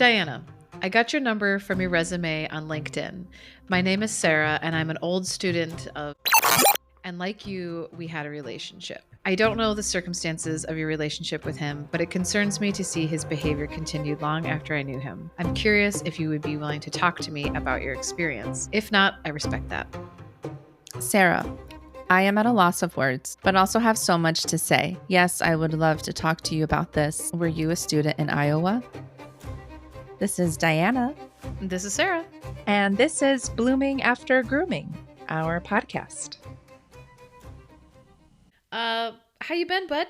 Diana, I got your number from your resume on LinkedIn. My name is Sarah, and I'm an old student of. And like you, we had a relationship. I don't know the circumstances of your relationship with him, but it concerns me to see his behavior continued long after I knew him. I'm curious if you would be willing to talk to me about your experience. If not, I respect that. Sarah, I am at a loss of words, but also have so much to say. Yes, I would love to talk to you about this. Were you a student in Iowa? This is Diana. This is Sarah. And this is Blooming After Grooming, our podcast. How you been, bud?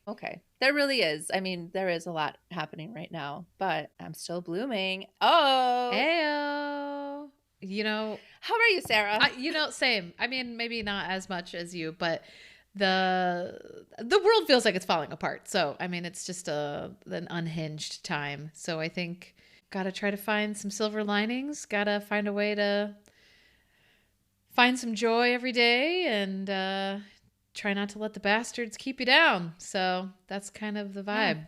Okay. There really is. I mean, there is a lot happening right now, but I'm still blooming. Oh. Heyo. You know, how are you, Sarah? Same. I mean, maybe not as much as you, but the world feels like it's falling apart. So, I mean, it's just an unhinged time. So I think gotta try to find some silver linings. Gotta find a way to find some joy every day and try not to let the bastards keep you down. So that's kind of the vibe.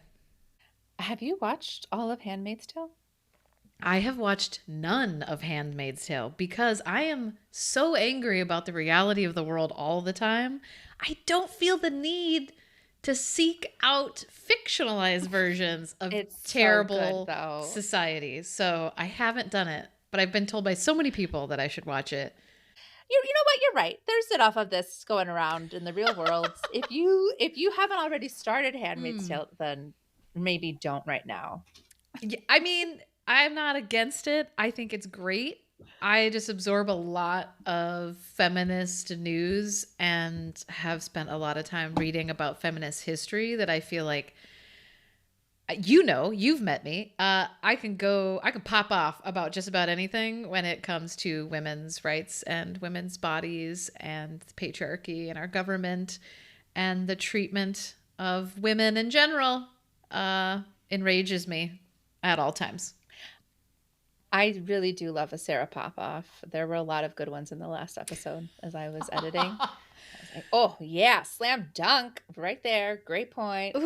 Yeah. Have you watched all of Handmaid's Tale? I have watched none of Handmaid's Tale because I am so angry about the reality of the world all the time. I don't feel the need to seek out fictionalized versions of terrible societies. So I haven't done it, but I've been told by so many people that I should watch it. You know what? You're right. There's enough of this going around in the real world. If you haven't already started Handmaid's Tale, then maybe don't right now. I mean, I'm not against it. I think it's great. I just absorb a lot of feminist news and have spent a lot of time reading about feminist history that I feel like, you've met me. I can pop off about just about anything when it comes to women's rights and women's bodies and patriarchy and our government and the treatment of women in general. Enrages me at all times. I really do love a Sarah pop-off. There were a lot of good ones in the last episode as I was editing. I was like, oh, yeah, slam dunk right there. Great point.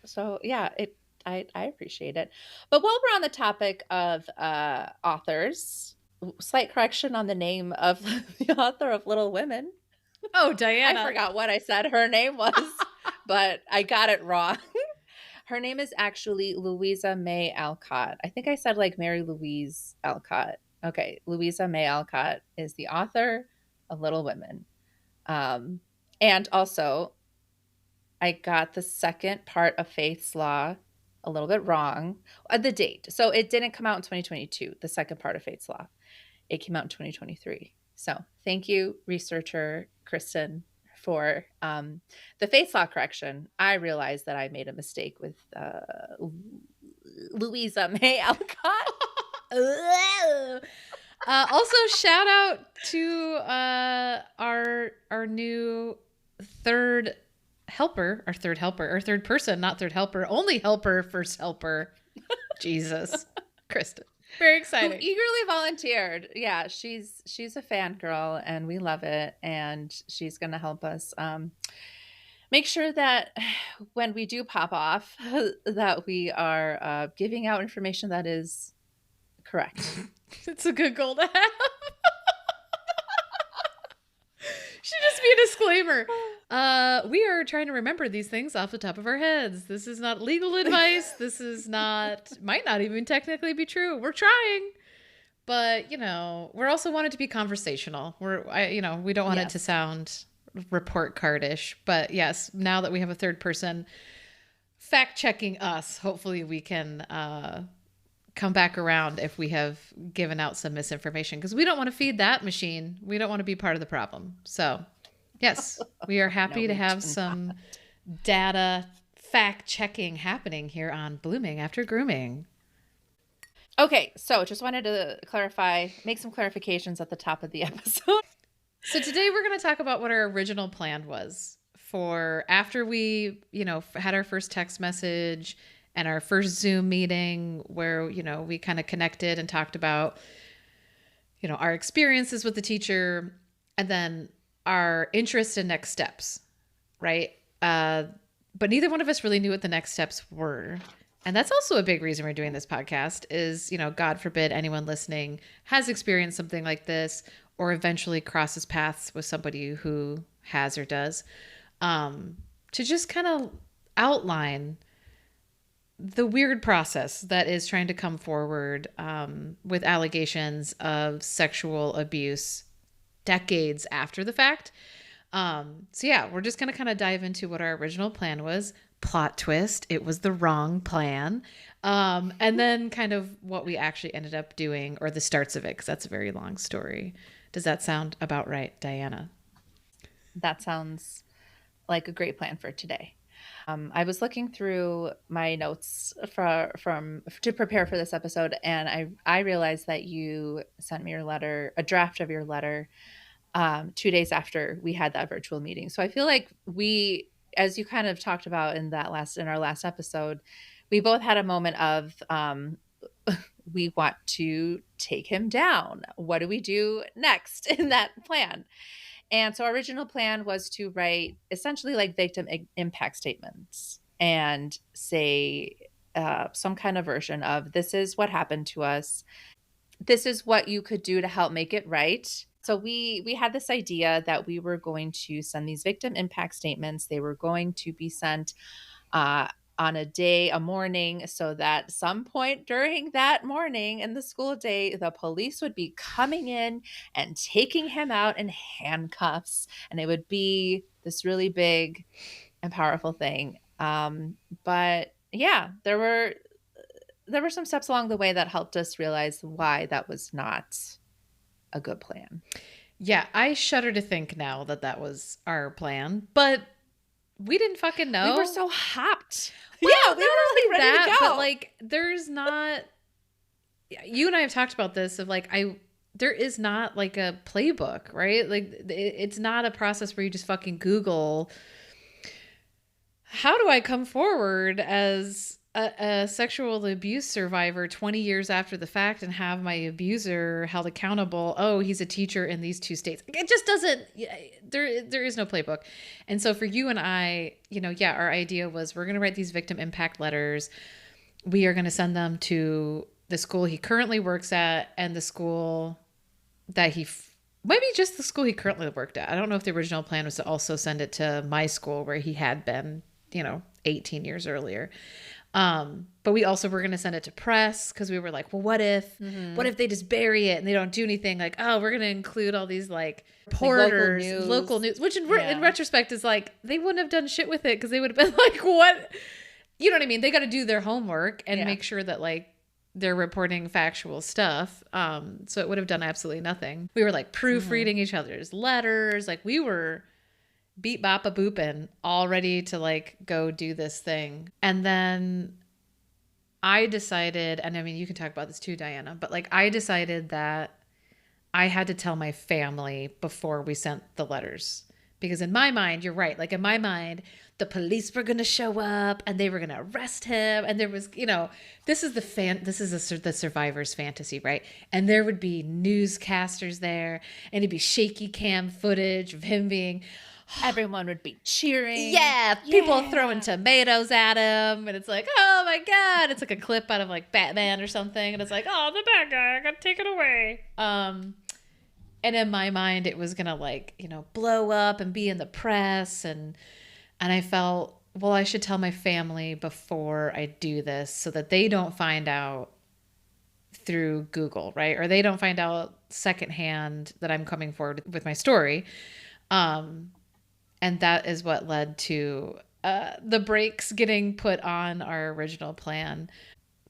So, yeah, I appreciate it. But while we're on the topic of authors, slight correction on the name of the author of Little Women. Oh, Diana. I forgot what I said her name was, but I got it wrong. Her name is actually Louisa May Alcott. I think I said like Mary Louise Alcott. Okay, Louisa May Alcott is the author of Little Women. And also, I got the second part of Faith's Law a little bit wrong. The date. So it didn't come out in 2022, the second part of Faith's Law. It came out in 2023. So thank you, researcher Kristen, for the Faith's Law correction. I realized that I made a mistake with Louisa May Alcott. Also, shout out to our new third person, not third helper, only helper, first helper. Jesus, Kristen. Very exciting. Who eagerly volunteered. Yeah, she's a fangirl and we love it. And she's going to help us make sure that when we do pop off, that we are giving out information that is correct. It's a good goal to have. Should just be a disclaimer. We are trying to remember these things off the top of our heads. This is not legal advice. This is might not even technically be true. We're trying, but we're also wanted to be conversational. We don't want it to sound report cardish, but yes, now that we have a third person fact checking us, hopefully we can come back around if we have given out some misinformation, because we don't want to feed that machine. We don't want to be part of the problem. So yes, we are happy to have some data fact checking happening here on Blooming After Grooming. Okay, so just wanted to make some clarifications at the top of the episode. So today we're going to talk about what our original plan was for after we, had our first text message and our first Zoom meeting where, we kind of connected and talked about, our experiences with the teacher and then our interest in next steps, right? But neither one of us really knew what the next steps were. And that's also a big reason we're doing this podcast is, God forbid anyone listening has experienced something like this or eventually crosses paths with somebody who has or does, to just kind of outline the weird process that is trying to come forward with allegations of sexual abuse decades after the fact. So yeah, we're just going to kind of dive into what our original plan was. Plot twist, it was the wrong plan. And then kind of what we actually ended up doing, or the starts of it, because that's a very long story. Does that sound about right, Diana? That sounds like a great plan for today. I was looking through my notes to prepare for this episode, and I realized that you sent me your letter, a draft of your letter, 2 days after we had that virtual meeting. So I feel like we, as you kind of talked about in our last episode, we both had a moment of we want to take him down. What do we do next in that plan? And so our original plan was to write essentially like victim impact statements and say some kind of version of, this is what happened to us. This is what you could do to help make it right. So we had this idea that we were going to send these victim impact statements. They were going to be sent on a morning, so that some point during that morning in the school day, the police would be coming in and taking him out in handcuffs. And it would be this really big and powerful thing. But yeah, there were some steps along the way that helped us realize why that was not a good plan. Yeah, I shudder to think now that was our plan, but we didn't fucking know. We were so hopped. Well, yeah, we were really ready to go. But like, there's not. You and I have talked about this of like there is not like a playbook, right? Like it's not a process where you just fucking Google, how do I come forward as a sexual abuse survivor 20 years after the fact and have my abuser held accountable? Oh, he's a teacher in these 2 states. It just doesn't, there is no playbook. And so for you and I, our idea was we're going to write these victim impact letters. We are going to send them to the school he currently works at and the school that maybe just the school he currently worked at. I don't know if the original plan was to also send it to my school where he had been, 18 years earlier. But we also were going to send it to press because we were like, well, what if they just bury it and they don't do anything? Like, oh, we're going to include all these like reporters, local news, which in retrospect is like, they wouldn't have done shit with it because they would have been like, what? You know what I mean? They got to do their homework and make sure that like they're reporting factual stuff. So it would have done absolutely nothing. We were like proofreading each other's letters. Like we were beep bop a booping, all ready to like go do this thing. And then I decided, and I mean, you can talk about this too, Diana, but like I decided that I had to tell my family before we sent the letters. Because in my mind, you're right. Like in my mind, the police were going to show up and they were going to arrest him. And there was, this is the survivor's fantasy, right? And there would be newscasters there and it'd be shaky cam footage of him being, everyone would be cheering. Yeah, people throwing tomatoes at him. And it's like, oh my God. It's like a clip out of like Batman or something. And it's like, oh, the bad guy, I got taken away. And in my mind, it was going to like, blow up and be in the press. And I felt, well, I should tell my family before I do this so that they don't find out through Google, right? Or they don't find out secondhand that I'm coming forward with my story. And that is what led to the brakes getting put on our original plan.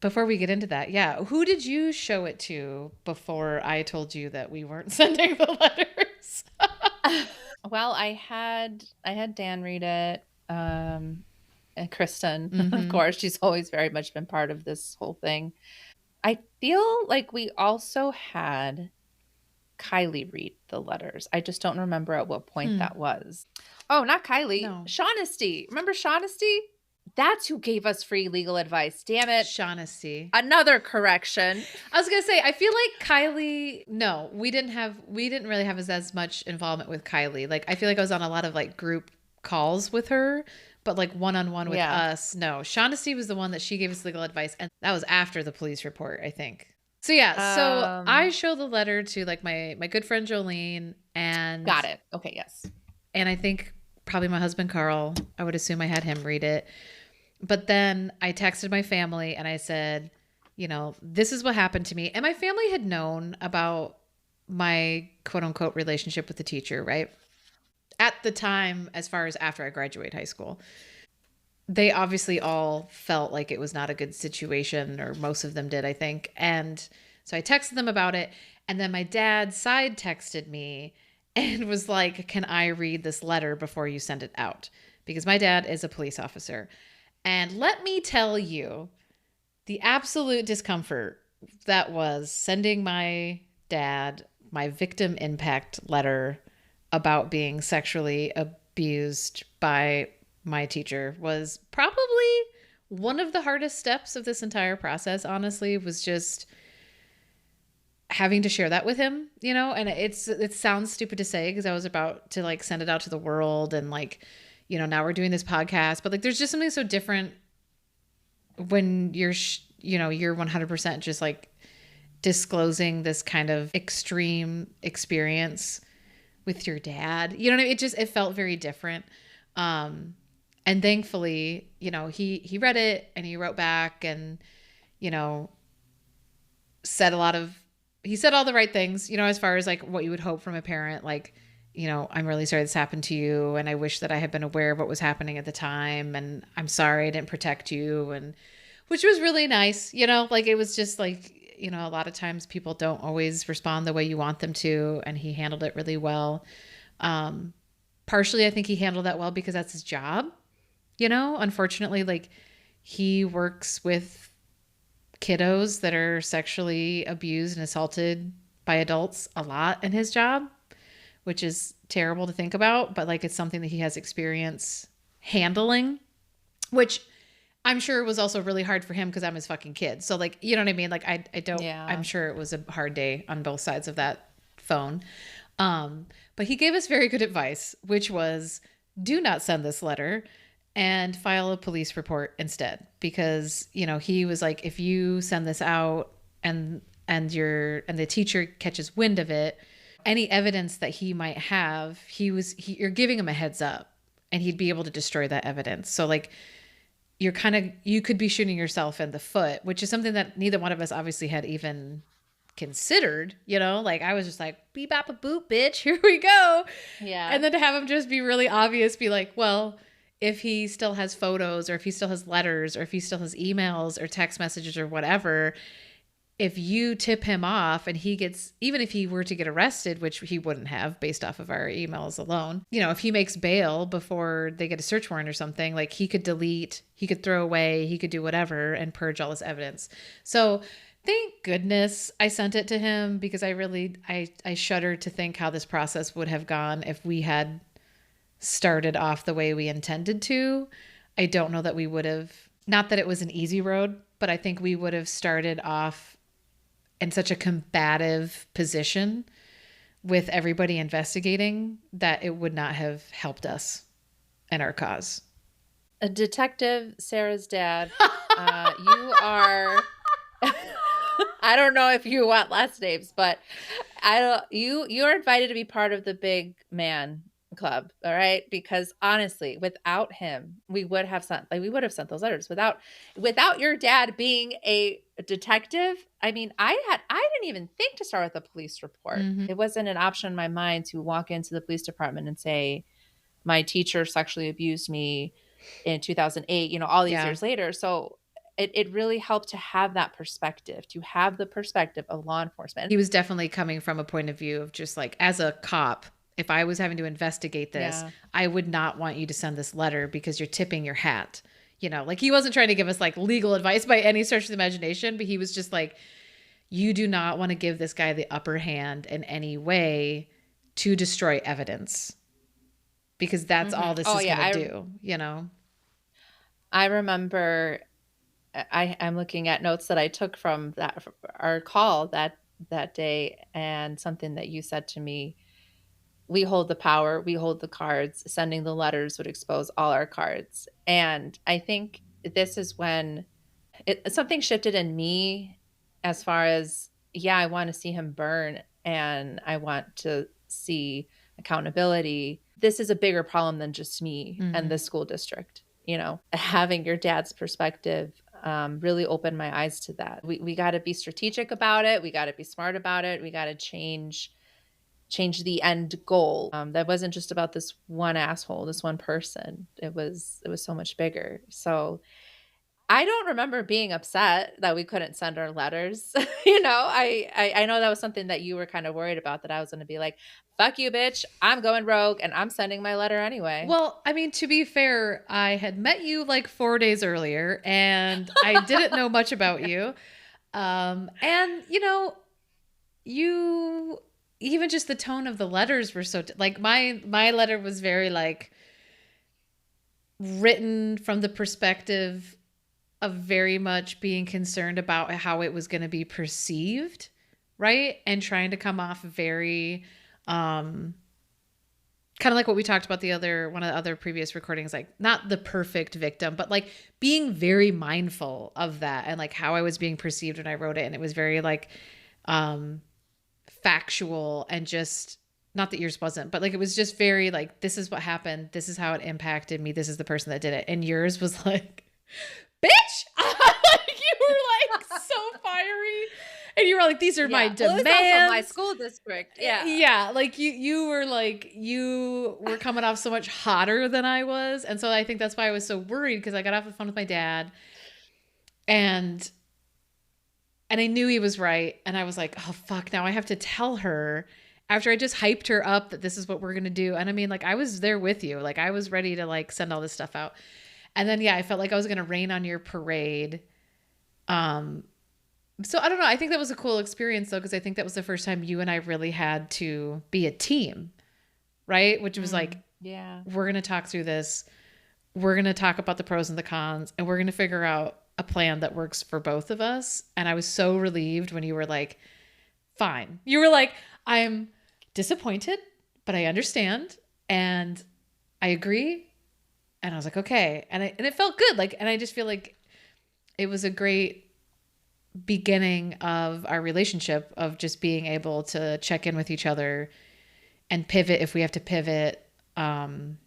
Before we get into that, who did you show it to before I told you that we weren't sending the letters? Well, I had Dan read it, and Kristen, of course, she's always very much been part of this whole thing. I feel like we also had Kylie read the letters. I just don't remember at what point that was. Oh, not Kylie. No. Shaughnessy. Remember Shaughnessy? That's who gave us free legal advice. Damn it. Shaughnessy. Another correction. I was going to say, I feel like Kylie, no, we didn't really have as much involvement with Kylie. Like, I feel like I was on a lot of like group calls with her but like one-on-one with Yeah. us, no. Shaughnessy was the one that she gave us legal advice, and that was after the police report, I think. So yeah, so I show the letter to like my good friend Jolene, and Got it. Okay, yes. and I think probably my husband Carl. I would assume I had him read it. But then I texted my family and I said, you know, this is what happened to me. And my family had known about my quote unquote relationship with the teacher, right? At the time, as far as after I graduated high school, they obviously all felt like it was not a good situation, or most of them did, I think. And so I texted them about it. And then my dad side texted me and was like, can I read this letter before you send it out? Because my dad is a police officer. And let me tell you the absolute discomfort that was sending my dad my victim impact letter about being sexually abused by my teacher was probably one of the hardest steps of this entire process, honestly, was just having to share that with him, you know. And it sounds stupid to say because I was about to like send it out to the world, and like, you know, now we're doing this podcast, but like there's just something so different when you're you're 100% just like disclosing this kind of extreme experience with your dad, you know what I mean? It felt very different. And thankfully, you know, he read it and he wrote back and, you know, he said all the right things, you know, as far as like what you would hope from a parent, like, you know, I'm really sorry this happened to you, and I wish that I had been aware of what was happening at the time, and I'm sorry I didn't protect you, and which was really nice, you know, like it was just like, you know, a lot of times people don't always respond the way you want them to, and he handled it really well. Partially, I think he handled that well because that's his job, you know. Unfortunately, like he works with kiddos that are sexually abused and assaulted by adults a lot in his job, which is terrible to think about, but like it's something that he has experience handling, which I'm sure it was also really hard for him because I'm his fucking kid. So like, you know what I mean? Like I don't, Yeah. I'm sure it was a hard day on both sides of that phone. But he gave us very good advice, which was do not send this letter and file a police report instead. Because, you know, he was like, if you send this out and the teacher catches wind of it, any evidence that he might have, you're giving him a heads up and he'd be able to destroy that evidence. So like, you could be shooting yourself in the foot, which is something that neither one of us obviously had even considered, you know, like I was just like, beep, bop, a boop, bitch, here we go. Yeah. And then to have him just be really obvious, be like, well, if he still has photos or if he still has letters or if he still has emails or text messages or whatever, if you tip him off and he gets, even if he were to get arrested, which he wouldn't have based off of our emails alone, you know, if he makes bail before they get a search warrant or something, like he could delete, he could throw away, he could do whatever and purge all this evidence. So thank goodness I sent it to him, because I shudder to think how this process would have gone if we had started off the way we intended to. I don't know that we would have, not that it was an easy road, but I think we would have started off in such a combative position with everybody investigating that it would not have helped us and our cause. A detective, Sarah's dad, you are, I don't know if you want last names, but you're invited to be part of the big man club. All right. Because honestly, without him, we would have sent those letters. Without your dad being a detective, I mean, I didn't even think to start with a police report. Mm-hmm. It wasn't an option in my mind to walk into the police department and say, my teacher sexually abused me in 2008, you know, all these years later. So it really helped to have that perspective, to have the perspective of law enforcement. He was definitely coming from a point of view of just like, as a cop, if I was having to investigate this, I would not want you to send this letter because you're tipping your hat. You know, like he wasn't trying to give us like legal advice by any stretch of the imagination, but he was just like, you do not want to give this guy the upper hand in any way to destroy evidence, because that's all this is going to do, you know? I remember I'm looking at notes that I took from our call that day, and something that you said to me we hold the power, we hold the cards. Sending the letters would expose all our cards. And I think this is when something shifted in me as far as, yeah, I want to see him burn and I want to see accountability. This is a bigger problem than just me and the school district. You know, having your dad's perspective really opened my eyes to that. We got to be strategic about it. We got to be smart about it. We got to change the end goal. That wasn't just about this one asshole, this one person. It was so much bigger. So I don't remember being upset that we couldn't send our letters. You know, I know that was something that you were kind of worried about, that I was going to be like, fuck you, bitch. I'm going rogue and I'm sending my letter anyway. Well, I mean, to be fair, I had met you like 4 days earlier and I didn't know much about you. And, you know, you, even just the tone of the letters were so, like my letter was very like written from the perspective of very much being concerned about how it was going to be perceived, right? And trying to come off very kind of like what we talked about one of the other previous recordings, like not the perfect victim, but like being very mindful of that and like how I was being perceived when I wrote it. And it was very like factual and just, not that yours wasn't, but like it was just very like, this is what happened. This is how it impacted me. This is the person that did it. And yours was like, bitch, you were like so fiery, and you were like, these are my demands. Well, it's also my school district. Yeah, like you were like, you were coming off so much hotter than I was, and so I think that's why I was so worried, because I got off the phone with my dad, and I knew he was right, and I was like, oh fuck, now I have to tell her after I just hyped her up that this is what we're gonna do. And I mean, like, I was there with you, like I was ready to like send all this stuff out. And then, yeah, I felt like I was going to rain on your parade. So I don't know. I think that was a cool experience, though, because I think that was the first time you and I really had to be a team, right? Which was like, yeah, we're going to talk through this. We're going to talk about the pros and the cons, and we're going to figure out a plan that works for both of us. And I was so relieved when you were like, fine. You were like, I'm disappointed, but I understand. And I agree. And I was like, okay. And it felt good. Like, and I just feel like it was a great beginning of our relationship, of just being able to check in with each other and pivot if we have to pivot, and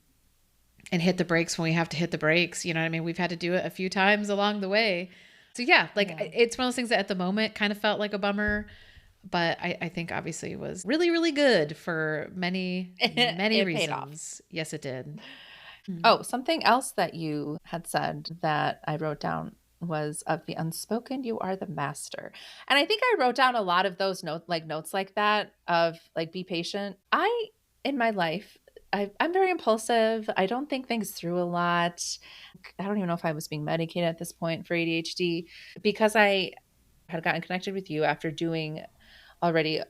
hit the brakes when we have to hit the brakes. You know what I mean? We've had to do it a few times along the way. So yeah, like it's one of those things that at the moment kind of felt like a bummer, but I think obviously it was really, really good for many, many reasons. Yes, it did. Oh, something else that you had said that I wrote down was, of the unspoken, you are the master. And I think I wrote down a lot of those notes like that, of like, be patient. In my life, I'm very impulsive. I don't think things through a lot. I don't even know if I was being medicated at this point for ADHD, because I had gotten connected with you after doing already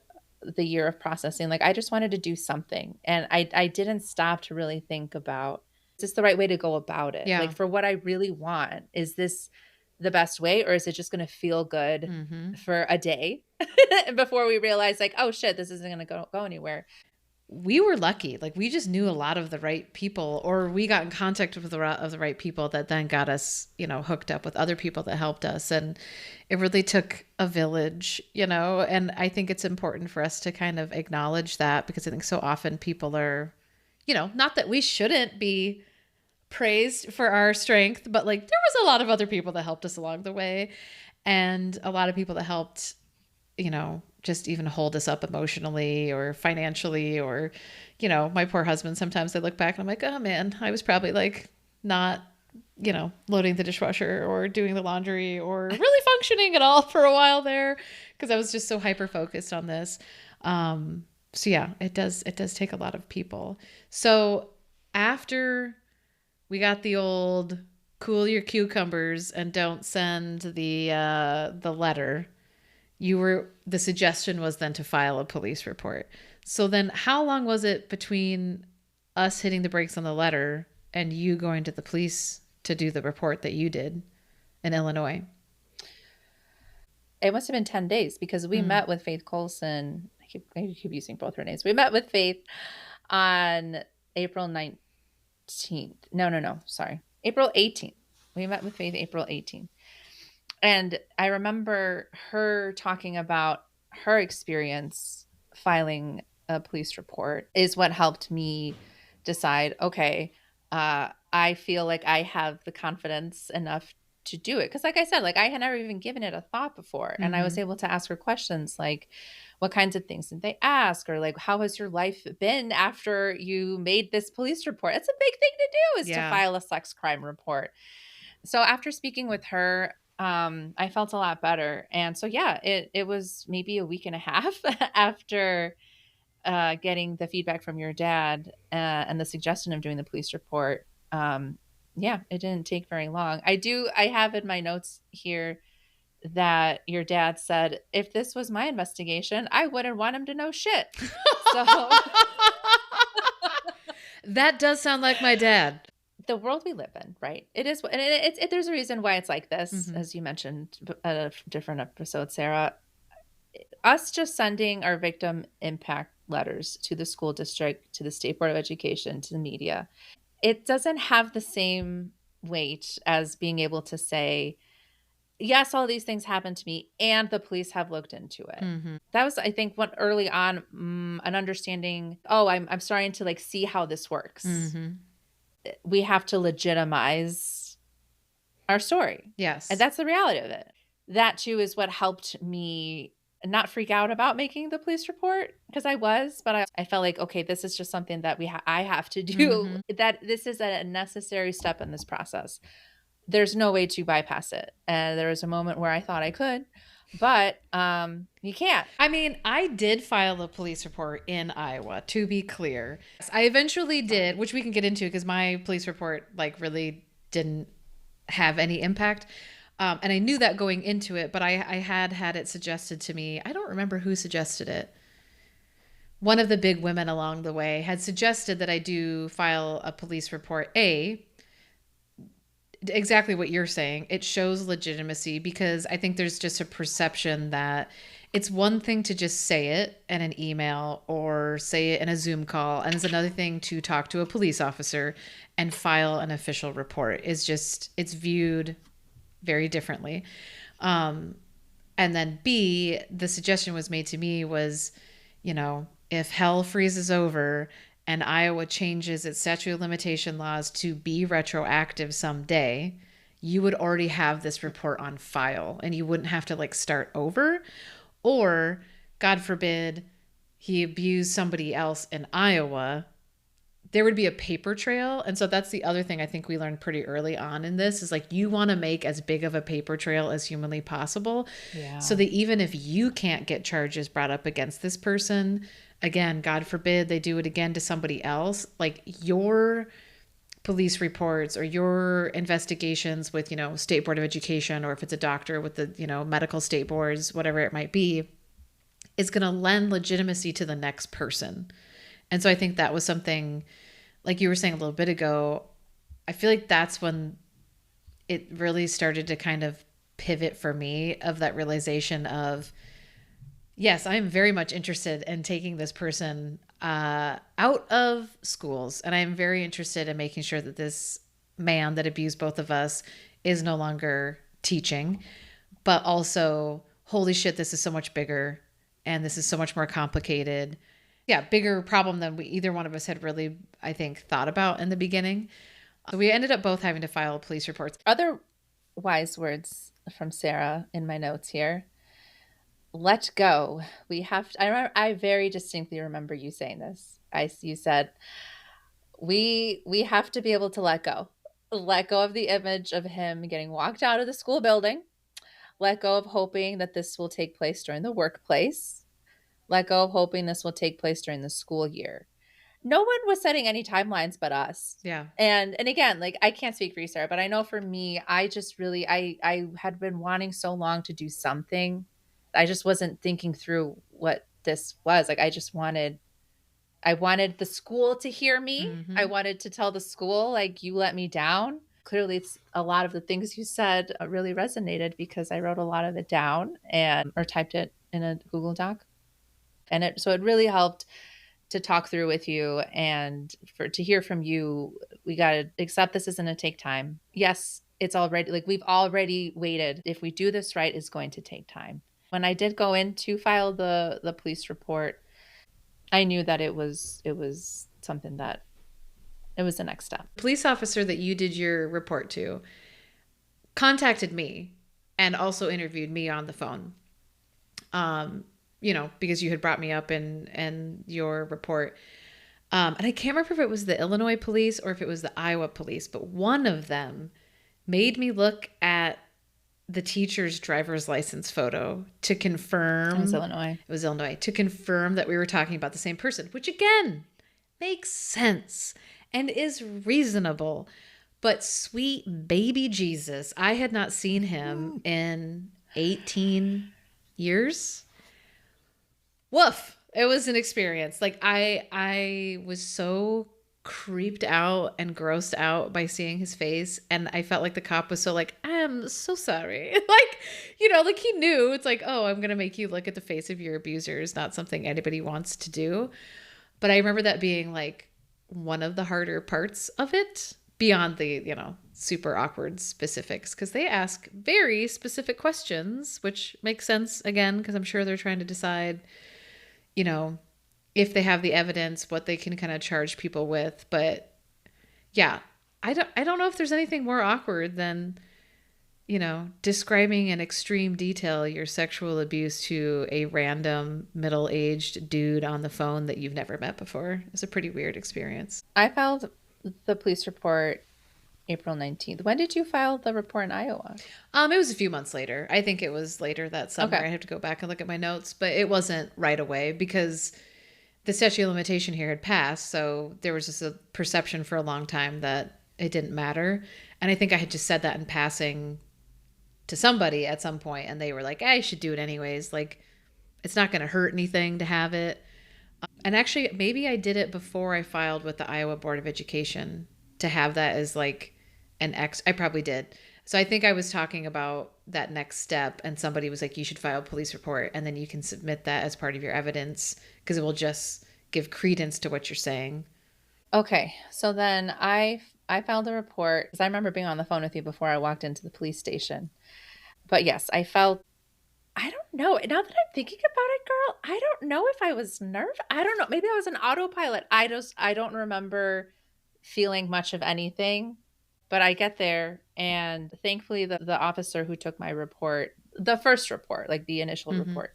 the year of processing. Like, I just wanted to do something. And I didn't stop to really think about, is this the right way to go about it? Yeah. Like, for what I really want, is this the best way, or is it just going to feel good for a day before we realize like, oh shit, this isn't going to go anywhere? We were lucky. Like, we just knew a lot of the right people, or we got in contact with the right people that then got us, you know, hooked up with other people that helped us. And it really took a village, you know, and I think it's important for us to kind of acknowledge that, because I think so often people are, you know, not that we shouldn't be praised for our strength, but like there was a lot of other people that helped us along the way, and a lot of people that helped, you know, just even hold us up emotionally or financially, or, you know, my poor husband, sometimes I look back and I'm like, oh man, I was probably like not, you know, loading the dishwasher or doing the laundry or really functioning at all for a while there, because I was just so hyper focused on this. So yeah, it does take a lot of people. So after we got the old cool your cucumbers and don't send the letter, the suggestion was then to file a police report. So then how long was it between us hitting the brakes on the letter and you going to the police to do the report that you did in Illinois? It must have been 10 days, because we met with Faith Colson. I keep using both her names. We met with Faith on April 19th. No, sorry. April 18th. We met with Faith April 18th. And I remember her talking about her experience filing a police report is what helped me decide, okay, I feel like I have the confidence enough to do it. Because like I said, like I had never even given it a thought before. And I was able to ask her questions like, what kinds of things did they ask? Or like, how has your life been after you made this police report? It's a big thing to do, is to file a sex crime report. So after speaking with her, I felt a lot better. And so, yeah, it was maybe a week and a half after getting the feedback from your dad and the suggestion of doing the police report. Yeah, it didn't take very long. I have in my notes here that your dad said, if this was my investigation, I wouldn't want him to know shit. So that does sound like my dad. The world we live in, right? It is, and there's a reason why it's like this, as you mentioned at a different episode, Sarah. Us just sending our victim impact letters to the school district, to the State Board of Education, to the media, it doesn't have the same weight as being able to say, yes, all these things happened to me and the police have looked into it. That was, I think, what early on, an understanding, oh, I'm starting to like see how this works. We have to legitimize our story. Yes. And that's the reality of it. That too is what helped me not freak out about making the police report, because I was, but I felt like, okay, this is just something that I have to do, that this is a necessary step in this process. There's no way to bypass it. And there was a moment where I thought I could, but you can't. I mean, I did file a police report in Iowa, to be clear. I eventually did, which we can get into because my police report like really didn't have any impact. And I knew that going into it, but I had it suggested to me. I don't remember who suggested it. One of the big women along the way had suggested that I do file a police report. Exactly what you're saying. It shows legitimacy, because I think there's just a perception that it's one thing to just say it in an email or say it in a Zoom call, and it's another thing to talk to a police officer and file an official report. It's viewed very differently. And then B, the suggestion was made to me was, if hell freezes over and Iowa changes its statute of limitation laws to be retroactive someday, you would already have this report on file and you wouldn't have to like start over. Or, God forbid, he abused somebody else in Iowa, there would be a paper trail. And so that's the other thing I think we learned pretty early on in this, is like, you want to make as big of a paper trail as humanly possible. Yeah. So that even if you can't get charges brought up against this person, again, God forbid they do it again to somebody else, like your police reports or your investigations with, State Board of Education, or if it's a doctor with the, medical state boards, whatever it might be, is going to lend legitimacy to the next person. And so I think that was something, like you were saying a little bit ago, I feel like that's when it really started to kind of pivot for me, of that realization of, yes, I'm very much interested in taking this person out of schools. And I'm very interested in making sure that this man that abused both of us is no longer teaching. But also, holy shit, this is so much bigger. And this is so much more complicated. Yeah, bigger problem than either one of us had really, I think, thought about in the beginning. So we ended up both having to file police reports. Other wise words from Sarah in my notes here. Let go. I very distinctly remember you saying this. You said, we have to be able to let go. Let go of the image of him getting walked out of the school building. Let go of hoping that this will take place during the workplace. Let go of hoping this will take place during the school year. No one was setting any timelines but us. Yeah. And again, like, I can't speak for you, Sarah, but I know for me, I just really, I had been wanting so long to do something. I just wasn't thinking through what this was. Like, I wanted the school to hear me. Mm-hmm. I wanted to tell the school, like, you let me down. Clearly, it's a lot of the things you said really resonated, because I wrote a lot of it down or typed it in a Google Doc. And so it really helped to talk through with you and to hear from you. We got to accept this is going to take time. Yes, it's already like we've already waited. If we do this right, it's going to take time. When I did go in to file the police report, I knew that it was something that it was the next step. Police officer that you did your report to contacted me and also interviewed me on the phone. Because you had brought me up in your report. And I can't remember if it was the Illinois police or if it was the Iowa police, but one of them made me look at the teacher's driver's license photo to confirm. It was Illinois. It was Illinois. To confirm that we were talking about the same person, which again makes sense and is reasonable. But sweet baby Jesus, I had not seen him in 18 years. Woof. It was an experience. Like I was so creeped out and grossed out by seeing his face, and I felt like the cop was so like, I'm so sorry. Like he knew. It's like, oh, I'm gonna make you look at the face of your abuser is not something anybody wants to do. But I remember that being like one of the harder parts of it, beyond the super awkward specifics, because they ask very specific questions, which makes sense again because I'm sure they're trying to decide if they have the evidence, what they can kind of charge people with. But yeah, I don't know if there's anything more awkward than, describing in extreme detail your sexual abuse to a random middle-aged dude on the phone that you've never met before. It's a pretty weird experience. I filed the police report April 19th. When did you file the report in Iowa? It was a few months later. I think it was later that summer. Okay. I have to go back and look at my notes, but it wasn't right away because the statute of limitation here had passed. So there was just a perception for a long time that it didn't matter. And I think I had just said that in passing to somebody at some point, and they were like, I should do it anyways. Like, it's not going to hurt anything to have it. And actually, maybe I did it before I filed with the Iowa Board of Education to have that as like I probably did. So I think I was talking about that next step, and somebody was like, you should file a police report and then you can submit that as part of your evidence because it will just give credence to what you're saying. Okay. So then I filed a report because I remember being on the phone with you before I walked into the police station. But yes, I don't know. Now that I'm thinking about it, girl, I don't know if I was nervous. I don't know. Maybe I was an autopilot. I don't remember feeling much of anything. But I get there, and thankfully the officer who took my report, the first report, like the initial report,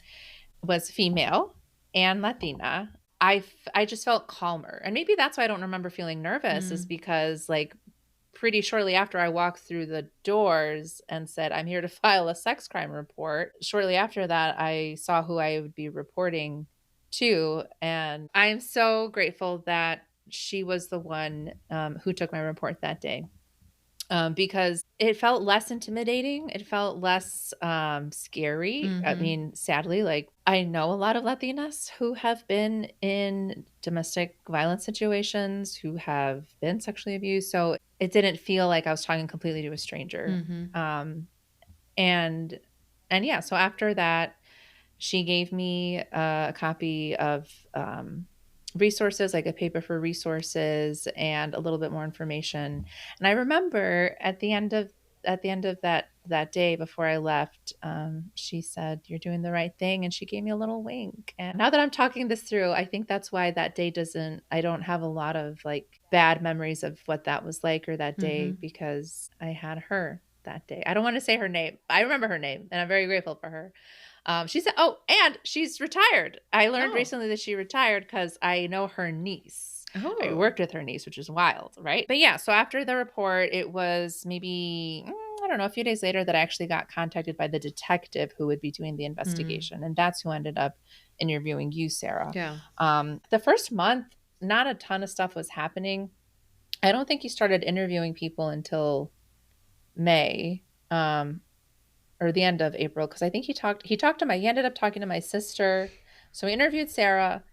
was female and Latina. I just felt calmer. And maybe that's why I don't remember feeling nervous is because like pretty shortly after I walked through the doors and said, I'm here to file a sex crime report. Shortly after that, I saw who I would be reporting to. And I'm so grateful that she was the one who took my report that day. Because it felt less intimidating. It felt less scary. I mean, sadly, like I know a lot of Latinas who have been in domestic violence situations, who have been sexually abused. So it didn't feel like I was talking completely to a stranger. And yeah, so after that, she gave me a copy of resources, like a paper for resources and a little bit more information. And I remember at the end of that day before I left, she said, you're doing the right thing. And she gave me a little wink. And now that I'm talking this through, I think that's why that day I don't have a lot of like bad memories of what that was like or that day because I had her that day. I don't want to say her name. I remember her name and I'm very grateful for her. She said, oh, and she's retired. I learned recently that she retired because I know her niece. I worked with her niece, which is wild, right? But yeah, so after the report, it was maybe, I don't know, a few days later that I actually got contacted by the detective who would be doing the investigation. And that's who ended up interviewing you, Sarah. Yeah. The first month, not a ton of stuff was happening. I don't think he started interviewing people until May. Or the end of April, because I think he ended up talking to my sister. So he interviewed Sarah.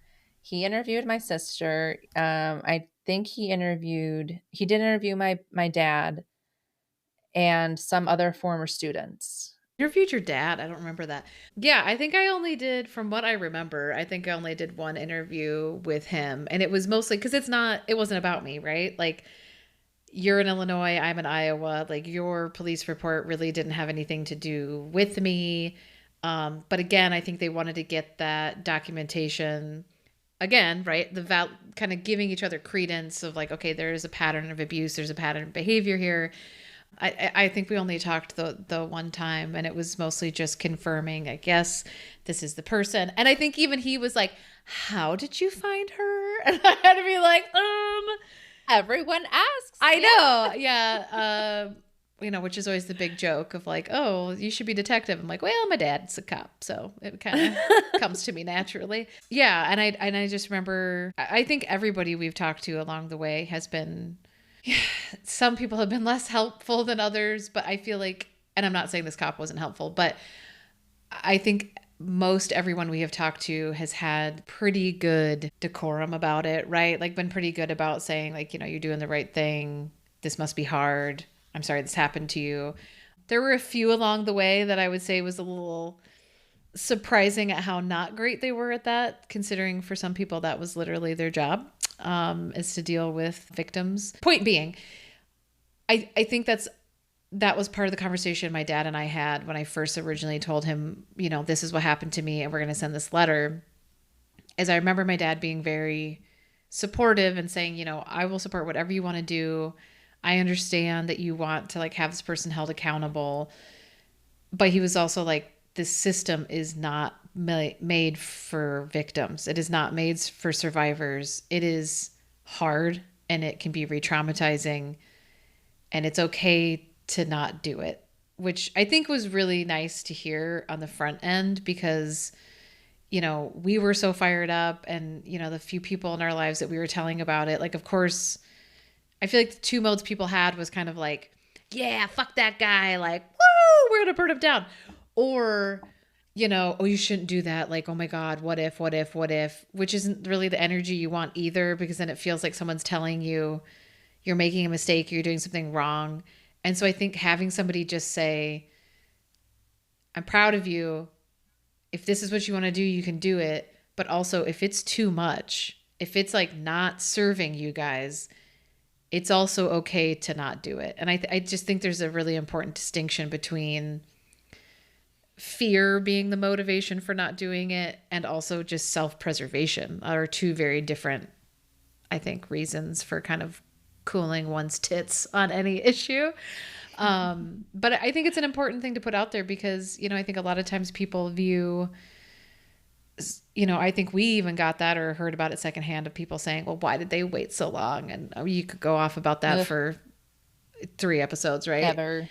He interviewed my sister. I think he did interview my dad and some other former students. Your future dad. I don't remember that. Yeah, I think I only did, from what I remember, I think I only did one interview with him. And it was mostly because it wasn't about me, right? Like, you're in Illinois, I'm in Iowa. Like, your police report really didn't have anything to do with me. But again, I think they wanted to get that documentation again, right? Kind of giving each other credence of like, okay, there is a pattern of abuse, there's a pattern of behavior here. I think we only talked the one time, and it was mostly just confirming, I guess, this is the person. And I think even he was like, how did you find her? And I had to be like, Everyone asks. I know. Yeah. Which is always the big joke of like, oh, you should be a detective. I'm like, well, my dad's a cop, so it kind of comes to me naturally. Yeah, and I just remember, I think everybody we've talked to along the way has been, some people have been less helpful than others, but I feel like, and I'm not saying this cop wasn't helpful, but I think most everyone we have talked to has had pretty good decorum about it, right? Like, been pretty good about saying like, you're doing the right thing. This must be hard. I'm sorry this happened to you. There were a few along the way that I would say was a little surprising at how not great they were at that, considering for some people that was literally their job, is to deal with victims. Point being, I think that was part of the conversation my dad and I had when I first originally told him, this is what happened to me and we're going to send this letter. As I remember my dad being very supportive and saying, I will support whatever you want to do. I understand that you want to like have this person held accountable. But he was also like, this system is not made for victims. It is not made for survivors. It is hard and it can be re-traumatizing, and it's okay to not do it, which I think was really nice to hear on the front end because, we were so fired up, and, the few people in our lives that we were telling about it, like, of course, I feel like the two modes people had was kind of like, yeah, fuck that guy. Like, woo, we're going to burn him down. Or, oh, you shouldn't do that. Like, oh my God, what if, which isn't really the energy you want either, because then it feels like someone's telling you you're making a mistake, you're doing something wrong. And so I think having somebody just say, I'm proud of you. If this is what you want to do, you can do it. But also if it's too much, if it's like not serving you guys, it's also okay to not do it. And I just think there's a really important distinction between fear being the motivation for not doing it and also just self-preservation are two very different, I think, reasons for kind of cooling one's tits on any issue. But I think it's an important thing to put out there because, I think a lot of times people view, I think we even got that or heard about it secondhand of people saying, well, why did they wait so long? And you could go off about that for 3 episodes, right? Ever.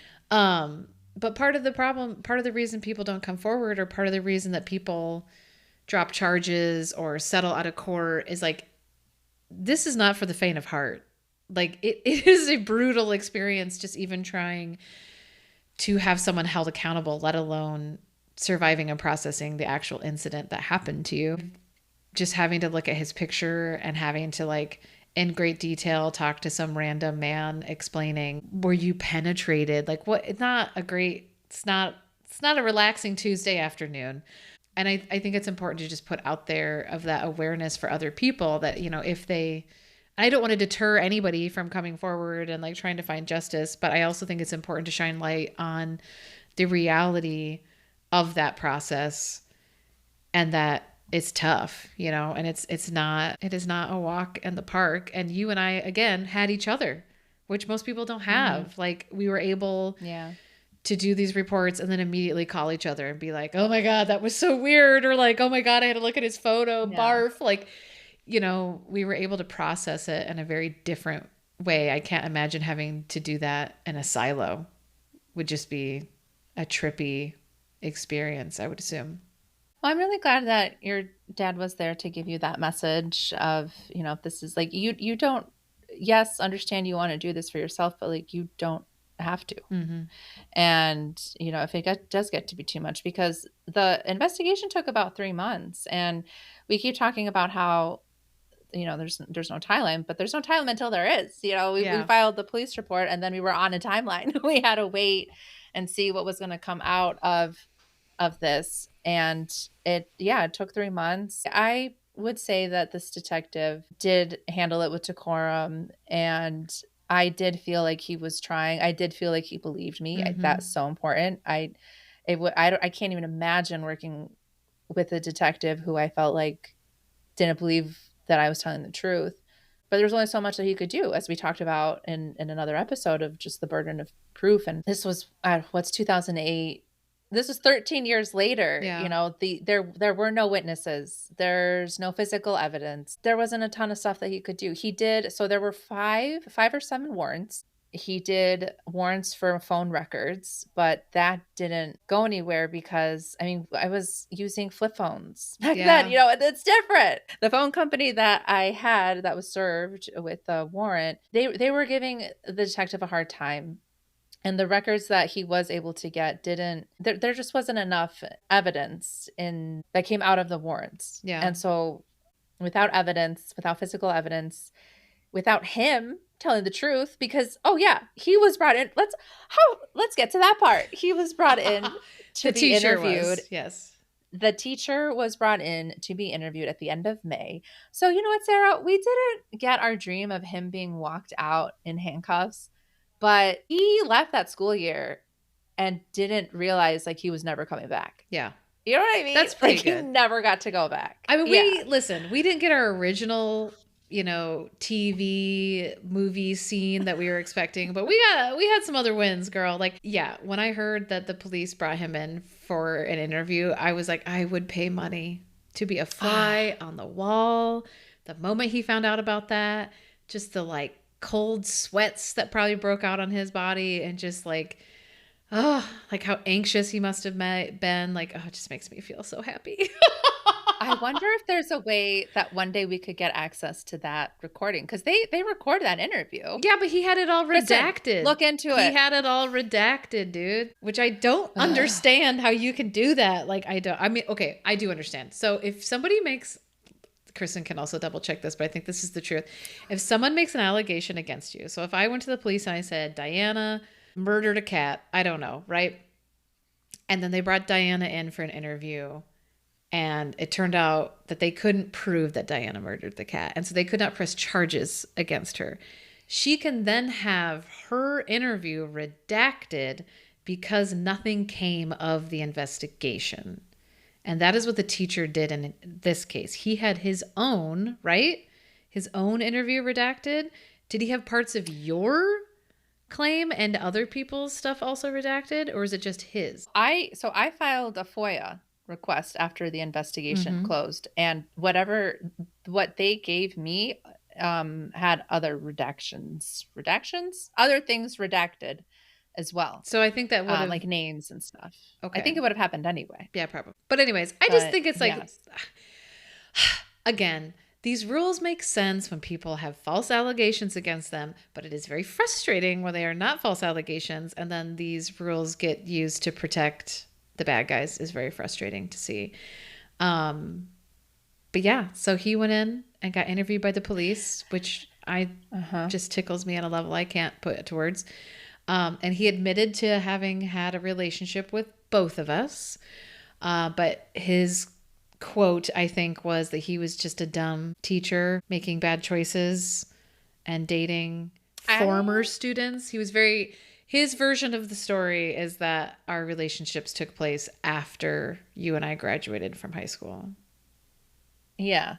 But part of the problem, part of the reason people don't come forward, or part of the reason that people drop charges or settle out of court is like, this is not for the faint of heart. Like it is a brutal experience just even trying to have someone held accountable, let alone surviving and processing the actual incident that happened to you. Just having to look at his picture and having to like in great detail talk to some random man explaining, were you penetrated? Like what? It's not a relaxing Tuesday afternoon. And I think it's important to just put out there of that awareness for other people that, I don't want to deter anybody from coming forward and like trying to find justice, but I also think it's important to shine light on the reality of that process and that it's tough, and it is not a walk in the park. And you and I, again, had each other, which most people don't have. Mm-hmm. Like we were able to do these reports and then immediately call each other and be like, oh my God, that was so weird. Or like, oh my God, I had to look at his photo, barf. Like, we were able to process it in a very different way. I can't imagine having to do that in a silo. Would just be a trippy experience, I would assume. Well, I'm really glad that your dad was there to give you that message of, if this is like, you don't, yes, understand you want to do this for yourself, but like, you don't have to. Mm-hmm. And, if it does get to be too much, because the investigation took about 3 months, and we keep talking about how, there's no timeline, but there's no timeline until there is. We filed the police report and then we were on a timeline. We had to wait and see what was going to come out of this. And it took 3 months. I would say that this detective did handle it with decorum, and I did feel like he was trying. I did feel like he believed me. That's so important. I can't even imagine working with a detective who I felt like didn't believe that I was telling the truth. But there's only so much that he could do, as we talked about in another episode of just the burden of proof. And this was, what's 2008? This was 13 years later. Yeah. You know, there were no witnesses. There's no physical evidence. There wasn't a ton of stuff that he could do. He did. So there were five or seven warrants. He did warrants for phone records, but that didn't go anywhere because, I mean, I was using flip phones back then. You know, it's different. The phone company that I had that was served with the warrant, they were giving the detective a hard time. And the records that he was able to get there just wasn't enough evidence that came out of the warrants. Yeah. And so without evidence, without physical evidence, without him telling the truth, because he was brought in. Let's get to that part. He was brought in to be interviewed. Yes. The teacher was brought in to be interviewed at the end of May. So you know what, Sarah? We didn't get our dream of him being walked out in handcuffs, but he left that school year and didn't realize like he was never coming back. Yeah. You know what I mean? That's pretty like, good. He never got to go back. I mean, we didn't get our original, TV movie scene that we were expecting, but we had some other wins, girl. Like, when I heard that the police brought him in for an interview, I was like, I would pay money to be a fly on the wall. The moment he found out about that, just the like cold sweats that probably broke out on his body, and just like, like how anxious he must have been. Like, it just makes me feel so happy. I wonder if there's a way that one day we could get access to that recording, because they recorded that interview. Yeah, but he had it all redacted. Listen, look into it. He had it all redacted, dude, which I don't understand how you can do that. Like, I do understand. So if somebody makes, Kristen can also double check this, but I think this is the truth. If someone makes an allegation against you, so if I went to the police and I said, Diana murdered a cat, I don't know, right? And then they brought Diana in for an interview, and it turned out that they couldn't prove that Diana murdered the cat. And so they could not press charges against her. She can then have her interview redacted because nothing came of the investigation. And that is what the teacher did in this case. He had his own, right? His own interview redacted. Did he have parts of your claim and other people's stuff also redacted? Or is it just his? I filed a FOIA request after the investigation closed, and what they gave me had other other things redacted as well. So I think that would have, like names and stuff. Okay. I think it would have happened anyway. Yeah, probably. But anyways, I just think it's like, again, these rules make sense when people have false allegations against them, but it is very frustrating when they are not false allegations, and then these rules get used to protect the bad guys. Is very frustrating to see. But yeah, so he went in and got interviewed by the police, which just tickles me on a level I can't put it to words. And he admitted to having had a relationship with both of us. But his quote, I think, was that he was just a dumb teacher making bad choices and dating former students. His version of the story is that our relationships took place after you and I graduated from high school. Yeah.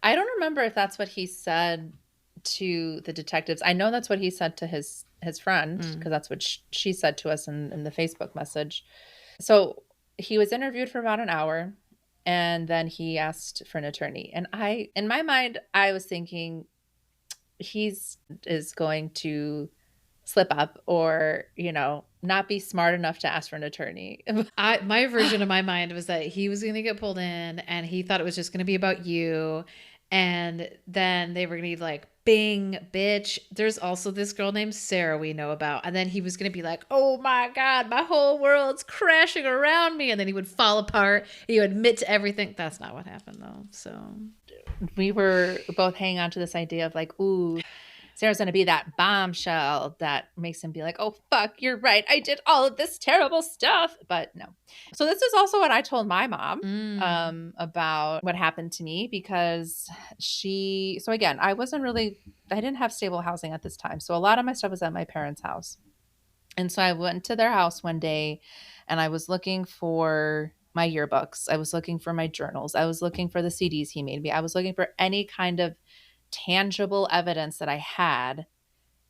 I don't remember if that's what he said to the detectives. I know that's what he said to his friend, because that's what she said to us in the Facebook message. So he was interviewed for about an hour, and then he asked for an attorney. And in my mind, I was thinking is going to slip up or, not be smart enough to ask for an attorney. My version of my mind was that he was going to get pulled in, and he thought it was just going to be about you. And then they were going to be like, bing, bitch, there's also this girl named Sarah we know about. And then he was going to be like, oh my God, my whole world's crashing around me. And then he would fall apart. And he would admit to everything. That's not what happened, though. So we were both hanging on to this idea of like, ooh, Sarah's going to be that bombshell that makes him be like, oh, fuck, you're right. I did all of this terrible stuff. But no. So this is also what I told my mom about what happened to me, because so again, I didn't have stable housing at this time. So a lot of my stuff was at my parents' house. And so I went to their house one day and I was looking for my yearbooks. I was looking for my journals. I was looking for the CDs he made me. I was looking for any kind of tangible evidence that I had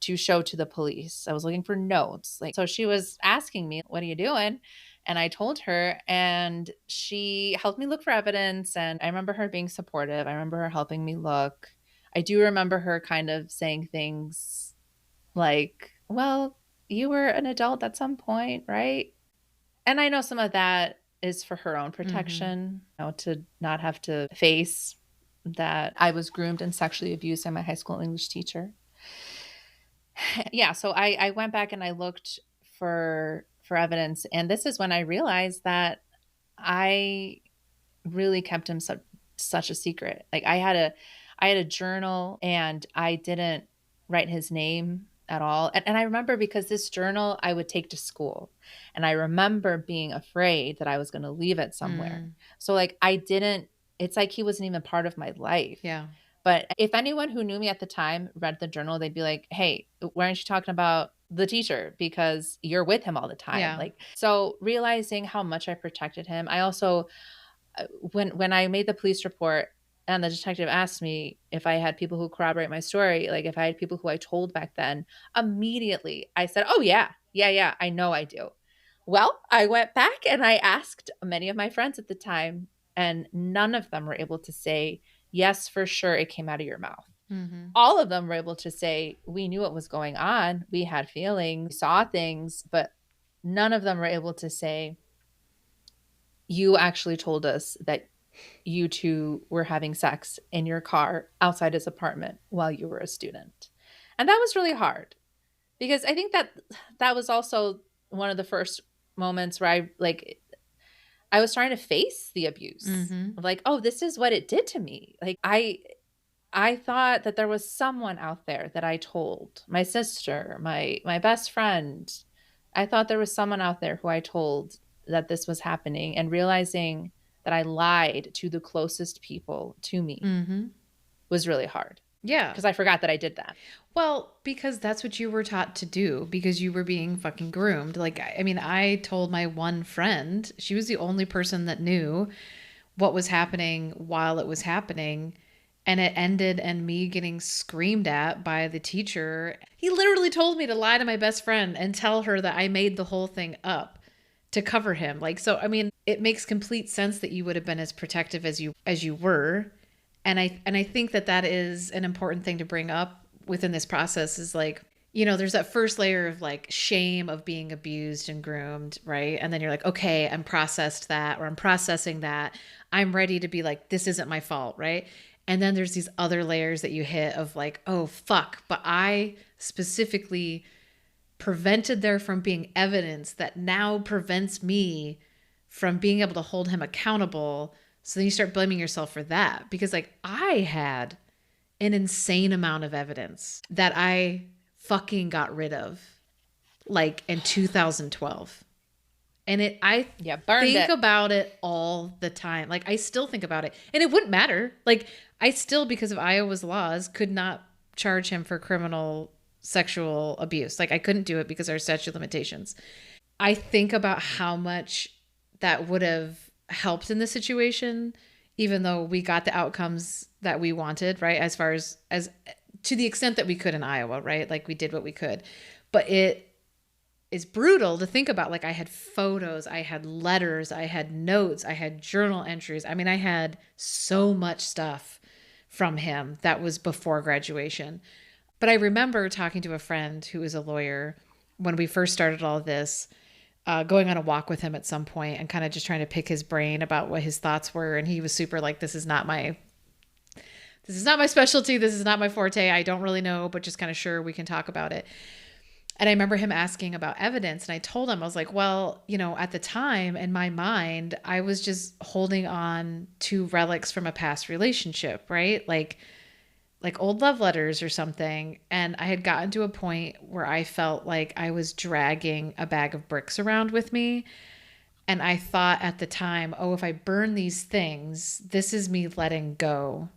to show to the police. I was looking for notes. So she was asking me, what are you doing? And I told her, and she helped me look for evidence. And I remember her being supportive. I remember her helping me look. I do remember her kind of saying things like, well, you were an adult at some point, right? And I know some of that is for her own protection, to not have to face that I was groomed and sexually abused by my high school English teacher. Yeah, so I went back and I looked for evidence, and this is when I realized that I really kept him such a secret. Like I had a journal, and I didn't write his name at all. And I remember, because this journal I would take to school, and I remember being afraid that I was going to leave it somewhere. So like it's like he wasn't even part of my life. Yeah. But if anyone who knew me at the time read the journal, they'd be like, hey, why aren't you talking about the teacher? Because you're with him all the time. Yeah. So realizing how much I protected him. I also, when I made the police report, and the detective asked me if I had people who corroborate my story, like if I had people who I told back then, immediately I said, oh yeah, I know I do. Well, I went back and I asked many of my friends at the time, and none of them were able to say, yes, for sure, it came out of your mouth. All of them were able to say, we knew what was going on. We had feelings, we saw things, but none of them were able to say, you actually told us that you two were having sex in your car outside his apartment while you were a student. And that was really hard, because I think that was also one of the first moments where I was trying to face the abuse of like, oh, this is what it did to me. Like I thought that there was someone out there that I told, my sister, my best friend. I thought there was someone out there who I told that this was happening, and realizing that I lied to the closest people to me was really hard. Yeah. Because I forgot that I did that. Well, because that's what you were taught to do, because you were being fucking groomed. Like, I mean, I told my one friend, she was the only person that knew what was happening while it was happening. And it ended in me getting screamed at by the teacher. He literally told me to lie to my best friend and tell her that I made the whole thing up to cover him. Like, so, I mean, it makes complete sense that you would have been as protective as you were. And I think that is an important thing to bring up within this process, is like, you know, there's that first layer of like shame of being abused and groomed, right? And then you're like, okay, I'm processing that. I'm ready to be like, this isn't my fault, right? And then there's these other layers that you hit of like, oh, fuck, but I specifically prevented there from being evidence that now prevents me from being able to hold him accountable. So then you start blaming yourself for that, because like I had an insane amount of evidence that I fucking got rid of like in 2012. And I think about it all the time. Like I still think about it, and it wouldn't matter. Like I still, because of Iowa's laws, could not charge him for criminal sexual abuse. Like I couldn't do it because of our statute of limitations. I think about how much that would have helped in the situation, even though we got the outcomes that we wanted, right? As far as to the extent that we could in Iowa, right? Like we did what we could. But it is brutal to think about. Like I had photos, I had letters, I had notes, I had journal entries. I mean, I had so much stuff from him that was before graduation. But I remember talking to a friend who is a lawyer when we first started all of this, going on a walk with him at some point and kind of just trying to pick his brain about what his thoughts were. And he was super like, this is not my specialty. This is not my forte. I don't really know, but just kind of sure we can talk about it. And I remember him asking about evidence. And I told him, I was like, well, you know, at the time in my mind, I was just holding on to relics from a past relationship, right? Like like old love letters or something. And I had gotten to a point where I felt like I was dragging a bag of bricks around with me. And I thought at the time, oh, if I burn these things, this is me letting go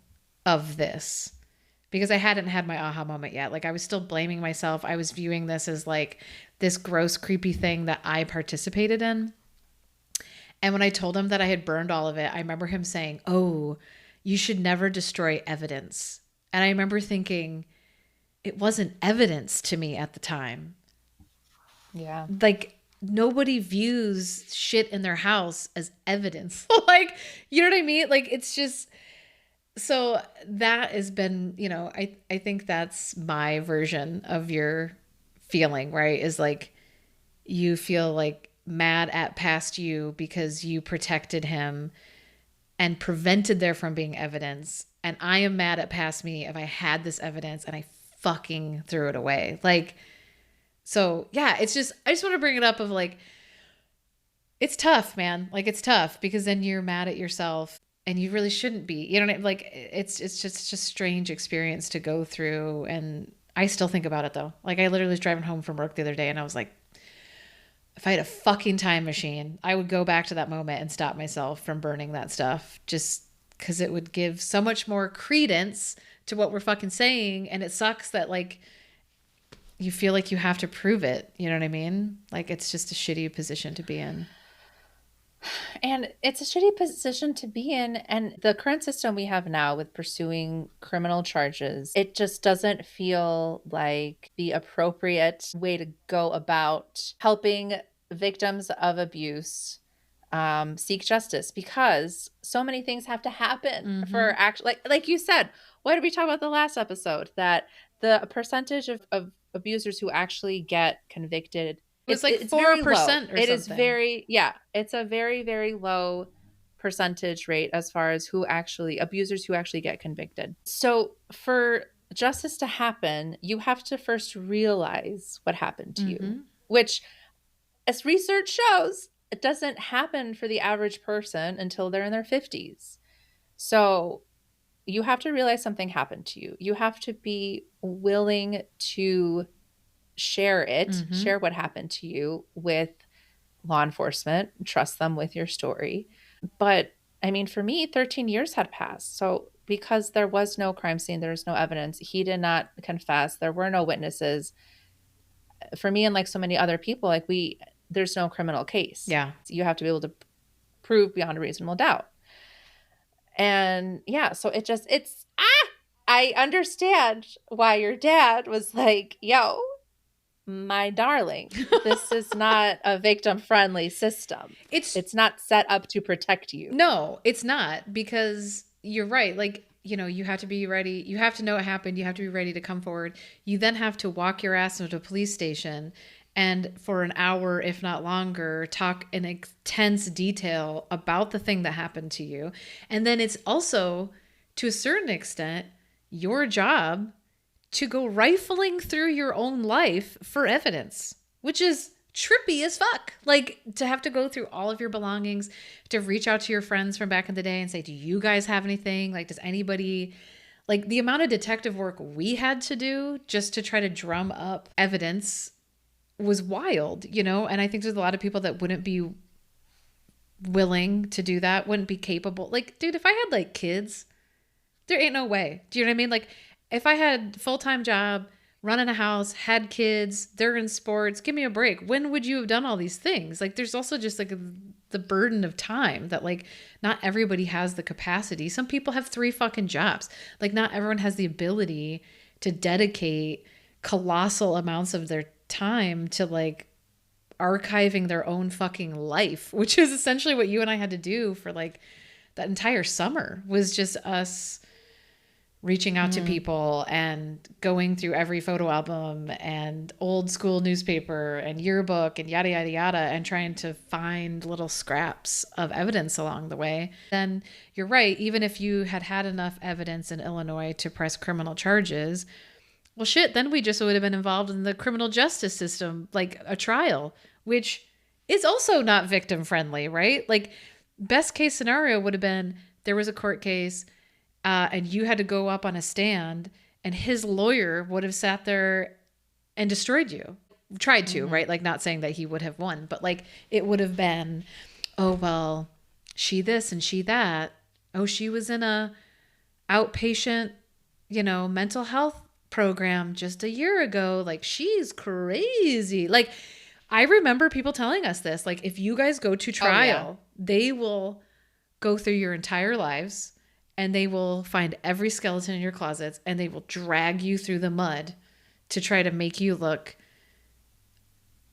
of this. Because I hadn't had my aha moment yet. Like I was still blaming myself. I was viewing this as like this gross, creepy thing that I participated in. And when I told him that I had burned all of it, I remember him saying, oh, you should never destroy evidence. And I remember thinking, it wasn't evidence to me at the time. Yeah. Like nobody views shit in their house as evidence. Like, you know what I mean? Like it's just, so that has been, you know, I think that's my version of your feeling, right? Is like you feel like mad at past you because you protected him and prevented there from being evidence. And I am mad at past me if I had this evidence and I fucking threw it away. Like, so yeah, it's just, I just want to bring it up of like, it's tough, man. Like it's tough because then you're mad at yourself and you really shouldn't be, you know what I mean? Like it's just a strange experience to go through. And I still think about it though. Like I literally was driving home from work the other day and I was like, if I had a fucking time machine, I would go back to that moment and stop myself from burning that stuff just because it would give so much more credence to what we're fucking saying. And it sucks that like you feel like you have to prove it. You know what I mean? Like it's just a shitty position to be in. And it's a shitty position to be in. And the current system we have now with pursuing criminal charges, it just doesn't feel like the appropriate way to go about helping victims of abuse seek justice, because so many things have to happen for actually, like you said, what did we talk about the last episode? That the percentage of abusers who actually get convicted, It's like 4% or something. It is very, yeah, it's a very, very low percentage rate as far as abusers who actually get convicted. So for justice to happen, you have to first realize what happened to you, which, as research shows, it doesn't happen for the average person until they're in their 50s. So you have to realize something happened to you. You have to be willing to share what happened to you with law enforcement, trust them with your story. But I mean, for me, 13 years had passed. So because there was no crime scene, there was no evidence, he did not confess, there were no witnesses. For me and like so many other people, like there's no criminal case. Yeah. You have to be able to prove beyond a reasonable doubt. And yeah, so I understand why your dad was like, yo, my darling, this is not a victim-friendly system. It's not set up to protect you. No, it's not, because you're right. Like, you know, you have to be ready. You have to know what happened. You have to be ready to come forward. You then have to walk your ass into a police station and for an hour, if not longer, talk in intense detail about the thing that happened to you. And then it's also, to a certain extent, your job to go rifling through your own life for evidence, which is trippy as fuck. Like, to have to go through all of your belongings, to reach out to your friends from back in the day and say, do you guys have anything? Like, does anybody, like the amount of detective work we had to do just to try to drum up evidence was wild, you know? And I think there's a lot of people that wouldn't be willing to do that, wouldn't be capable. Like, dude, if I had like kids, there ain't no way. Do you know what I mean? Like, if I had full-time job, running a house, had kids, they're in sports, give me a break. When would you have done all these things? Like, there's also just like the burden of time that like not everybody has the capacity. Some people have 3 fucking jobs. Like, not everyone has the ability to dedicate colossal amounts of their time to like archiving their own fucking life, which is essentially what you and I had to do for like that entire summer, was just us reaching out to people and going through every photo album and old school newspaper and yearbook and yada, yada, yada, and trying to find little scraps of evidence along the way. Then you're right. Even if you had enough evidence in Illinois to press criminal charges, well, shit, then we just would have been involved in the criminal justice system, like a trial, which is also not victim friendly, right? Like, best case scenario would have been there was a court case. and you had to go up on a stand, and his lawyer would have sat there and destroyed you. Tried to, right? Like, not saying that he would have won, but like it would have been, oh, well, she this and she that. Oh, she was in a outpatient, mental health program just a year ago. Like, she's crazy. Like, I remember people telling us this. Like, if you guys go to trial, they will go through your entire lives and they will find every skeleton in your closets and they will drag you through the mud to try to make you look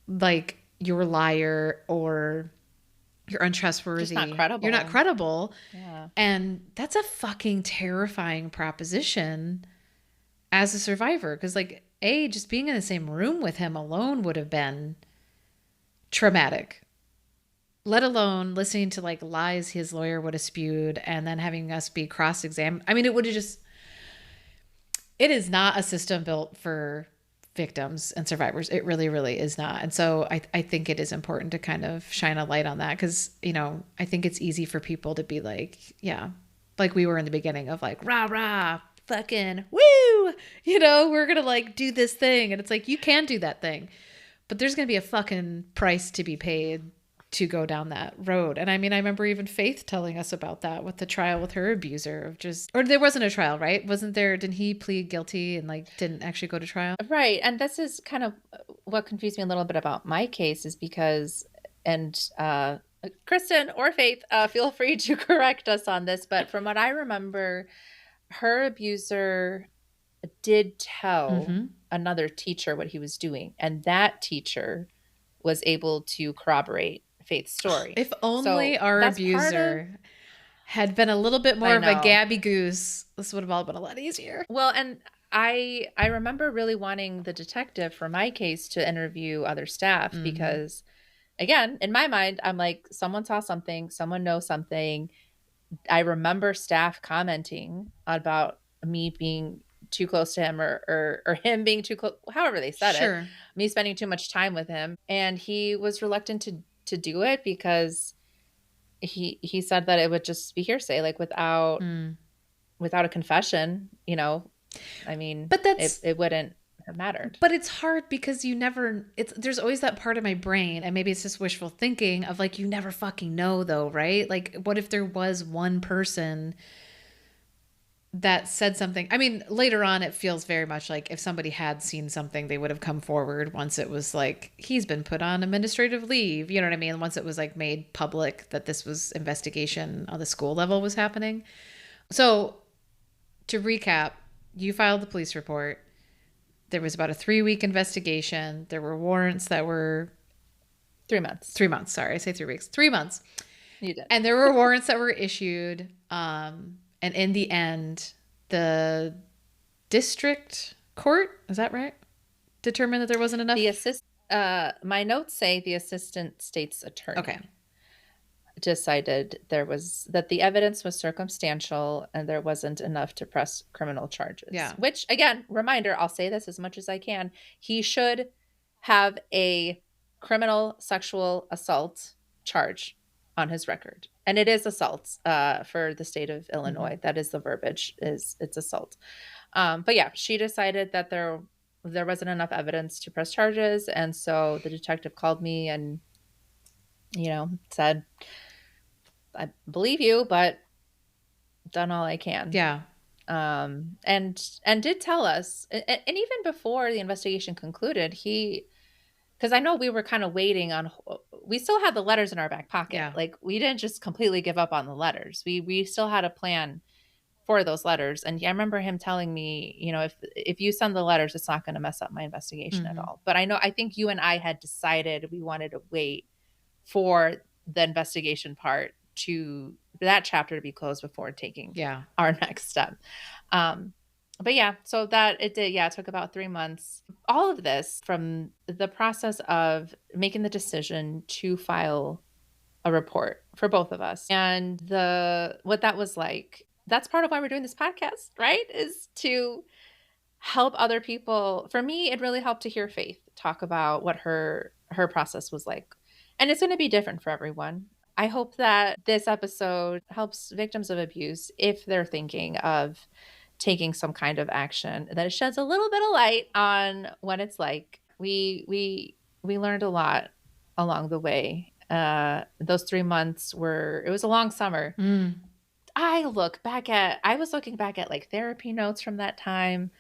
like you're a liar or you're untrustworthy. Just not credible. You're not credible. Yeah. And that's a fucking terrifying proposition as a survivor. Because, like, just being in the same room with him alone would have been traumatic. Let alone listening to, like, lies his lawyer would have spewed and then having us be cross-examined. I mean, it would have just... It is not a system built for victims and survivors. It really, really is not. And so I think it is important to kind of shine a light on that because, I think it's easy for people to be like, yeah, like we were in the beginning of like, rah, rah, fucking woo, we're going to like do this thing. And it's like, you can do that thing, but there's going to be a fucking price to be paid to go down that road. And I mean, I remember even Faith telling us about that with the trial with her abuser or there wasn't a trial, right? Wasn't there? Didn't he plead guilty and like didn't actually go to trial? Right. And this is kind of what confused me a little bit about my case is because, and Kristen or Faith, feel free to correct us on this, but from what I remember, her abuser did tell another teacher what he was doing. And that teacher was able to corroborate Faith's story. If only our abuser had been a little bit more of a Gabby Goose, this would have all been a lot easier. Well, and I remember really wanting the detective for my case to interview other staff because, again, in my mind, I'm like, someone saw something, someone knows something. I remember staff commenting about me being too close to him or him being too close, however they said it, me spending too much time with him. And he was reluctant to do it because he said that it would just be hearsay, like without a confession, I mean, but it wouldn't have mattered. But it's hard because there's always that part of my brain, and maybe it's just wishful thinking of like, you never fucking know though, right? Like, what if there was one person that said something? I mean, later on, it feels very much like if somebody had seen something, they would have come forward once it was like, he's been put on administrative leave. You know what I mean? Once it was like made public that this was investigation on the school level was happening. So to recap, you filed the police report. There was about a 3-week investigation. There were warrants that were 3 months. 3 months. Sorry, I say 3 weeks. 3 months. You did. And there were warrants that were issued. And in the end, the district court, is that right? Determined that there wasn't enough? My notes say the assistant state's attorney decided that the evidence was circumstantial and there wasn't enough to press criminal charges. Yeah. Which, again, reminder, I'll say this as much as I can. He should have a criminal sexual assault charge on his record. And it is assault for the state of Illinois. That is the verbiage, it's assault. But yeah, she decided that there wasn't enough evidence to press charges. And so the detective called me and, said, I believe you, but done all I can. Yeah. And did tell us, and even before the investigation concluded, because I know we were kind of waiting on, we still had the letters in our back pocket. Yeah. Like, we didn't just completely give up on the letters. We still had a plan for those letters. And I remember him telling me, if you send the letters, it's not going to mess up my investigation at all. But I think you and I had decided we wanted to wait for the investigation part for that chapter to be closed before taking our next step. But yeah, so that it did. Yeah, it took about 3 months. All of this from the process of making the decision to file a report for both of us and what that was like. That's part of why we're doing this podcast, right? Is to help other people. For me, it really helped to hear Faith talk about what her process was like. And it's going to be different for everyone. I hope that this episode helps victims of abuse, if they're thinking of taking some kind of action, that it sheds a little bit of light on what it's like. We learned a lot along the way. Those 3 months it was a long summer. I was looking back at like therapy notes from that time.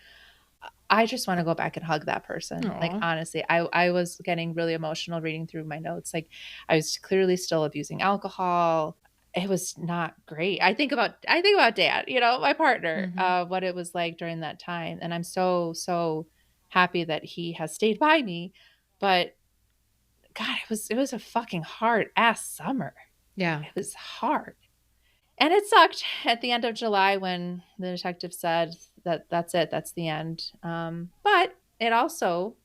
I just want to go back and hug that person. Aww. Like, honestly, I was getting really emotional reading through my notes. Like, I was clearly still abusing alcohol. It was not great. I think about Dan, my partner, what it was like during that time. And I'm so, so happy that he has stayed by me. But God, it was a fucking hard ass summer. Yeah. It was hard. And it sucked at the end of July when the detective said that's it, that's the end. But it also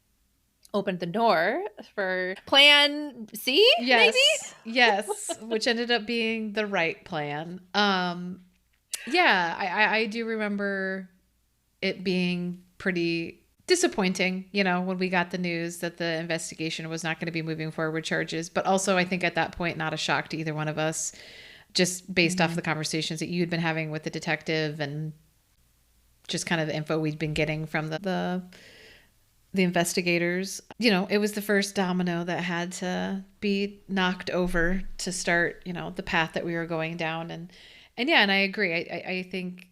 opened the door for Plan C, yes, maybe? Yes, which ended up being the right plan. Yeah, I do remember it being pretty disappointing, when we got the news that the investigation was not going to be moving forward with charges. But also, I think at that point, not a shock to either one of us, just based off the conversations that you had been having with the detective and just kind of the info we'd been getting from the investigators. It was the first domino that had to be knocked over to start, the path that we were going down. And I agree. I think,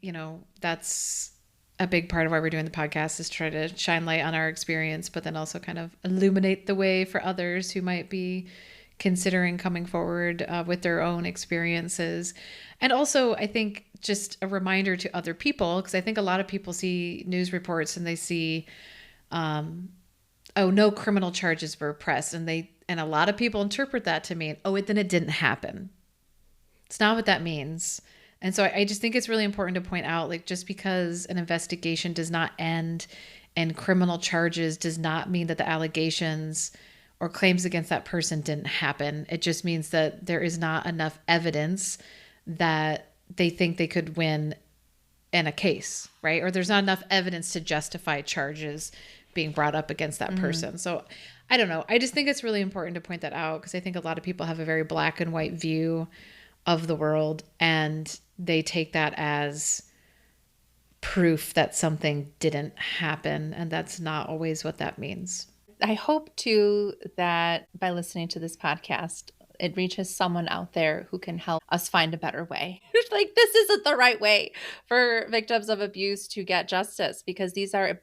that's a big part of why we're doing the podcast, is try to shine light on our experience, but then also kind of illuminate the way for others who might be considering coming forward with their own experiences. And also, I think just a reminder to other people, because I think a lot of people see news reports and they see, no criminal charges were pressed. And a lot of people interpret that to mean, then it didn't happen. It's not what that means. And so I just think it's really important to point out, like, just because an investigation does not end and criminal charges does not mean that the allegations or claims against that person didn't happen. It just means that there is not enough evidence that they think they could win in a case, right? Or there's not enough evidence to justify charges being brought up against that person. So I don't know. I just think it's really important to point that out, because I think a lot of people have a very black and white view of the world, and they take that as proof that something didn't happen. And that's not always what that means. I hope too that by listening to this podcast, it reaches someone out there who can help us find a better way. Like, this isn't the right way for victims of abuse to get justice, because these are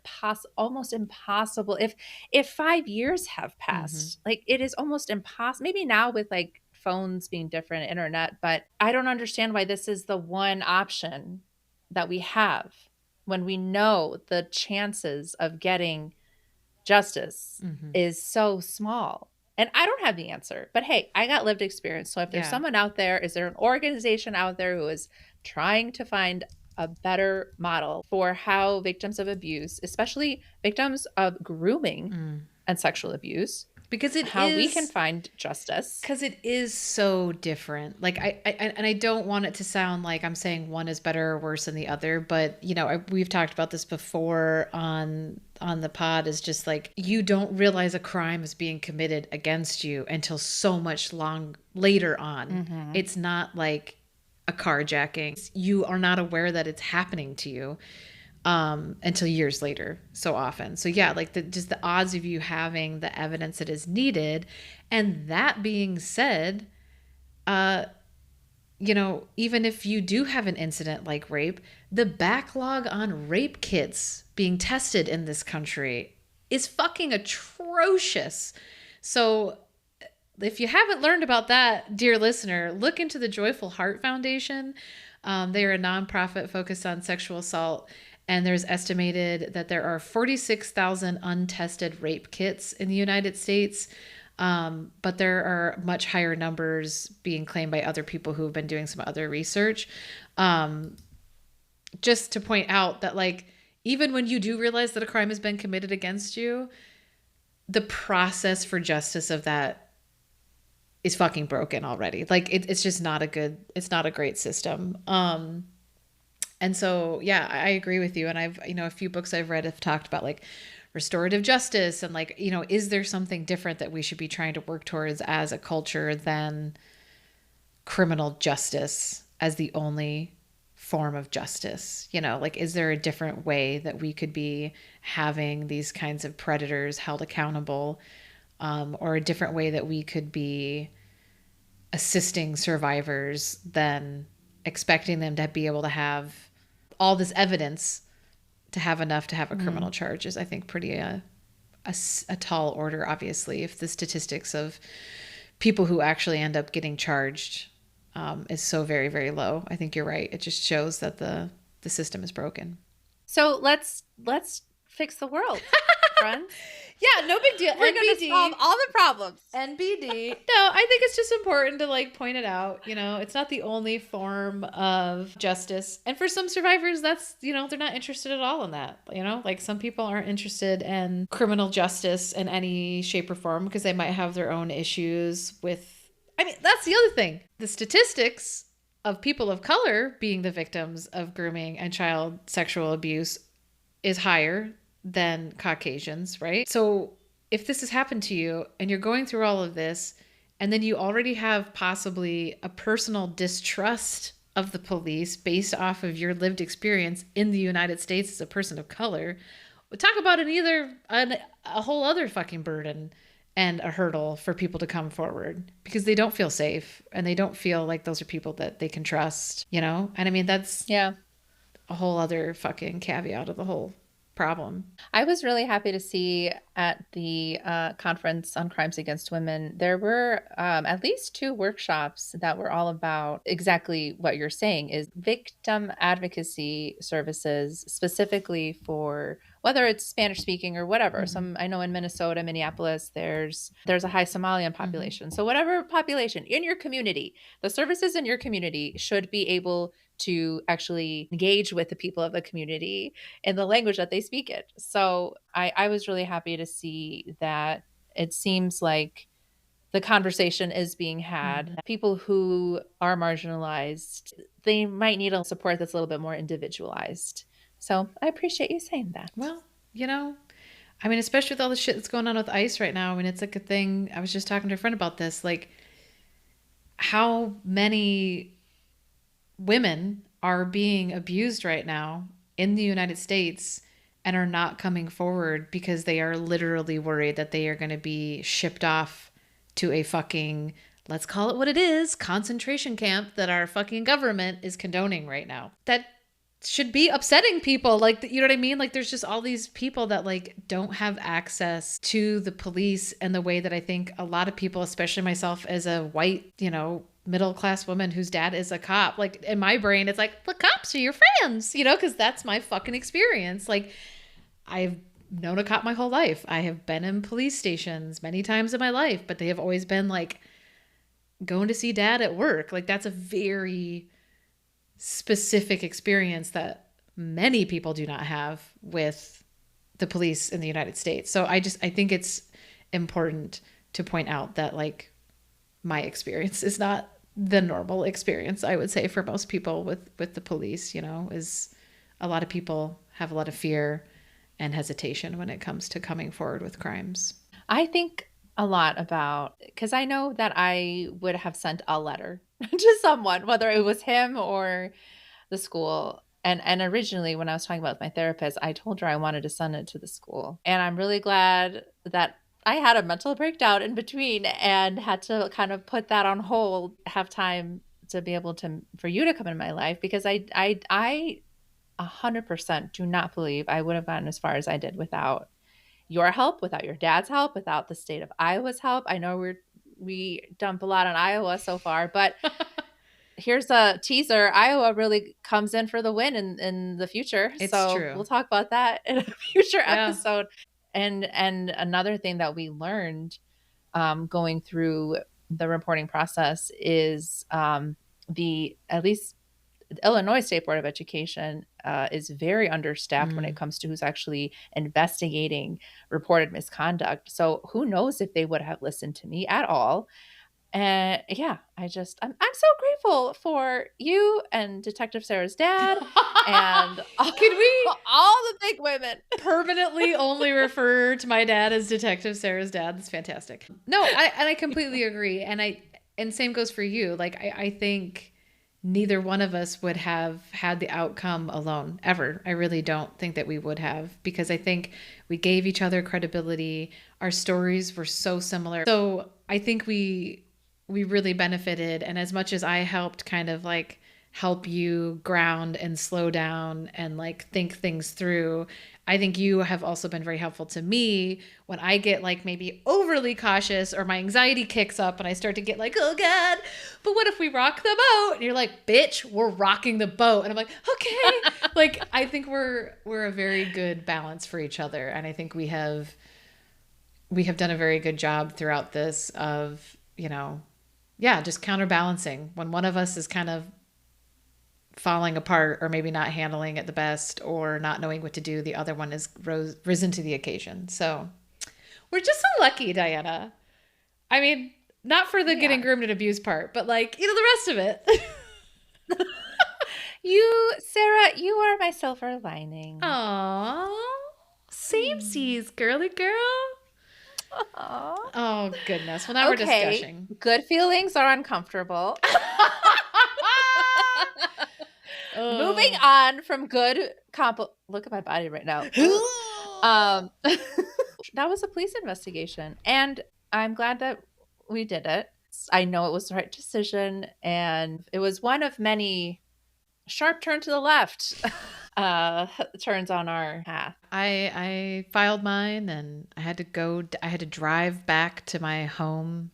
almost impossible. If 5 years have passed, like, it is almost impossible. Maybe now with like phones being different, internet, but I don't understand why this is the one option that we have when we know the chances of getting justice is so small. And I don't have the answer, but hey, I got lived experience. So if there's someone out there, is there an organization out there who is trying to find a better model for how victims of abuse, especially victims of grooming and sexual abuse, because we can find justice, because it is so different. Like, I don't want it to sound like I'm saying one is better or worse than the other, but we've talked about this before on the pod, is just like, you don't realize a crime is being committed against you until so much later on. It's not like a carjacking. You are not aware that it's happening to you until years later, so often. So yeah, like just the odds of you having the evidence that is needed. And that being said, even if you do have an incident like rape, the backlog on rape kits being tested in this country is fucking atrocious. So if you haven't learned about that, dear listener, look into the Joyful Heart Foundation. They are a nonprofit focused on sexual assault. And there's estimated that there are 46,000 untested rape kits in the United States. But there are much higher numbers being claimed by other people who have been doing some other research. Just to point out that, like, even when you do realize that a crime has been committed against you, the process for justice of that is fucking broken already. Like, it's just not it's not a great system. And so, yeah, I agree with you. And I've, a few books I've read have talked about like restorative justice and like, is there something different that we should be trying to work towards as a culture than criminal justice as the only form of justice. You know, like, is there a different way that we could be having these kinds of predators held accountable, or a different way that we could be assisting survivors than expecting them to be able to have all this evidence to have enough to have a criminal charge is, I think, pretty a tall order, obviously, if the statistics of people who actually end up getting charged is so very, very low. I think you're right. It just shows that the system is broken. So let's fix the world, friends. Yeah, no big deal. We're going to solve all the problems. NBD. No, I think it's just important to like point it out. You know, it's not the only form of justice. And for some survivors, that's, you know, they're not interested at all in that. You know, like some people aren't interested in criminal justice in any shape or form because they might have their own issues with, I mean, that's the other thing. The statistics of people of color being the victims of grooming and child sexual abuse is higher than Caucasians, right? So if this has happened to you and you're going through all of this, and then you already have possibly a personal distrust of the police based off of your lived experience in the United States as a person of color, we'll talk about a whole other fucking burden and a hurdle for people to come forward because they don't feel safe and they don't feel like those are people that they can trust, you know? And I mean, that's a whole other fucking caveat of the whole problem. I was really happy to see at the conference on crimes against women, there were at least 2 workshops that were all about exactly what you're saying, is victim advocacy services specifically for whether it's Spanish speaking or whatever. Mm-hmm. I know in Minnesota, Minneapolis, there's a high Somalian population. Mm-hmm. So whatever population in your community, the services in your community should be able to actually engage with the people of the community in the language that they speak it. So I was really happy to see that it seems like the conversation is being had. Mm-hmm. People who are marginalized, they might need a support that's a little bit more individualized. So I appreciate you saying that. Well, you know, I mean, especially with all the shit that's going on with ICE right now. I mean, it's like a thing. I was just talking to a friend about this, like how many women are being abused right now in the United States and are not coming forward because they are literally worried that they are going to be shipped off to a fucking, let's call it what it is, concentration camp that our fucking government is condoning right now. That should be upsetting people. Like, you know what I mean? Like, there's just all these people that like don't have access to the police and the way that I think a lot of people, especially myself as a white, you know, middle-class woman whose dad is a cop, like in my brain, it's like, the cops are your friends, you know, because that's my fucking experience. Like, I've known a cop my whole life. I have been in police stations many times in my life, but they have always been like going to see dad at work. Like, that's a very specific experience that many people do not have with the police in the United States. So I think it's important to point out that like my experience is not the normal experience, I would say, for most people with the police, you know, is a lot of people have a lot of fear and hesitation when it comes to coming forward with crimes. I think a lot about, because I know that I would have sent a letter to someone, whether it was him or the school. And originally when I was talking about my therapist, I told her I wanted to send it to the school. And I'm really glad that I had a mental breakdown in between and had to kind of put that on hold, have time to be able to, for you to come in my life, because I 100% do not believe I would have gotten as far as I did without your help, without your dad's help, without the state of Iowa's help. I know we dump a lot on Iowa so far, but here's a teaser. Iowa really comes in for the win in the future. It's so true. We'll talk about that in a future episode. And another thing that we learned going through the reporting process is at least the Illinois State Board of Education is very understaffed when it comes to who's actually investigating reported misconduct. So who knows if they would have listened to me at all. And yeah, I'm so grateful for you and Detective Sarah's dad and all the big women. Permanently only refer to my dad as Detective Sarah's dad. That's fantastic. No, I completely agree. And And same goes for you. Like, I think neither one of us would have had the outcome alone ever. I really don't think that we would have, because I think we gave each other credibility. Our stories were so similar. So I think we really benefited. And as much as I helped kind of like help you ground and slow down and like think things through, I think you have also been very helpful to me when I get like maybe overly cautious or my anxiety kicks up and I start to get like, oh God, but what if we rock the boat? And you're like, bitch, we're rocking the boat. And I'm like, okay. Like, I think we're a very good balance for each other. And I think we have done a very good job throughout this of, you know, yeah, just counterbalancing when one of us is kind of falling apart or maybe not handling it the best or not knowing what to do, the other one has risen to the occasion. So we're just so lucky, Diana. I mean, not for the getting groomed and abused part, but like, you know, the rest of it. Sarah, you are my silver lining. Aww. Samesies, girly girl. Aww. Oh, goodness. Well, now we're discussing. Good feelings are uncomfortable. Moving on from good look at my body right now. That was a police investigation, and I'm glad that we did it. I know it was the right decision, and it was one of many sharp turn to the left turns on our path. I filed mine, and I had to drive back to my home.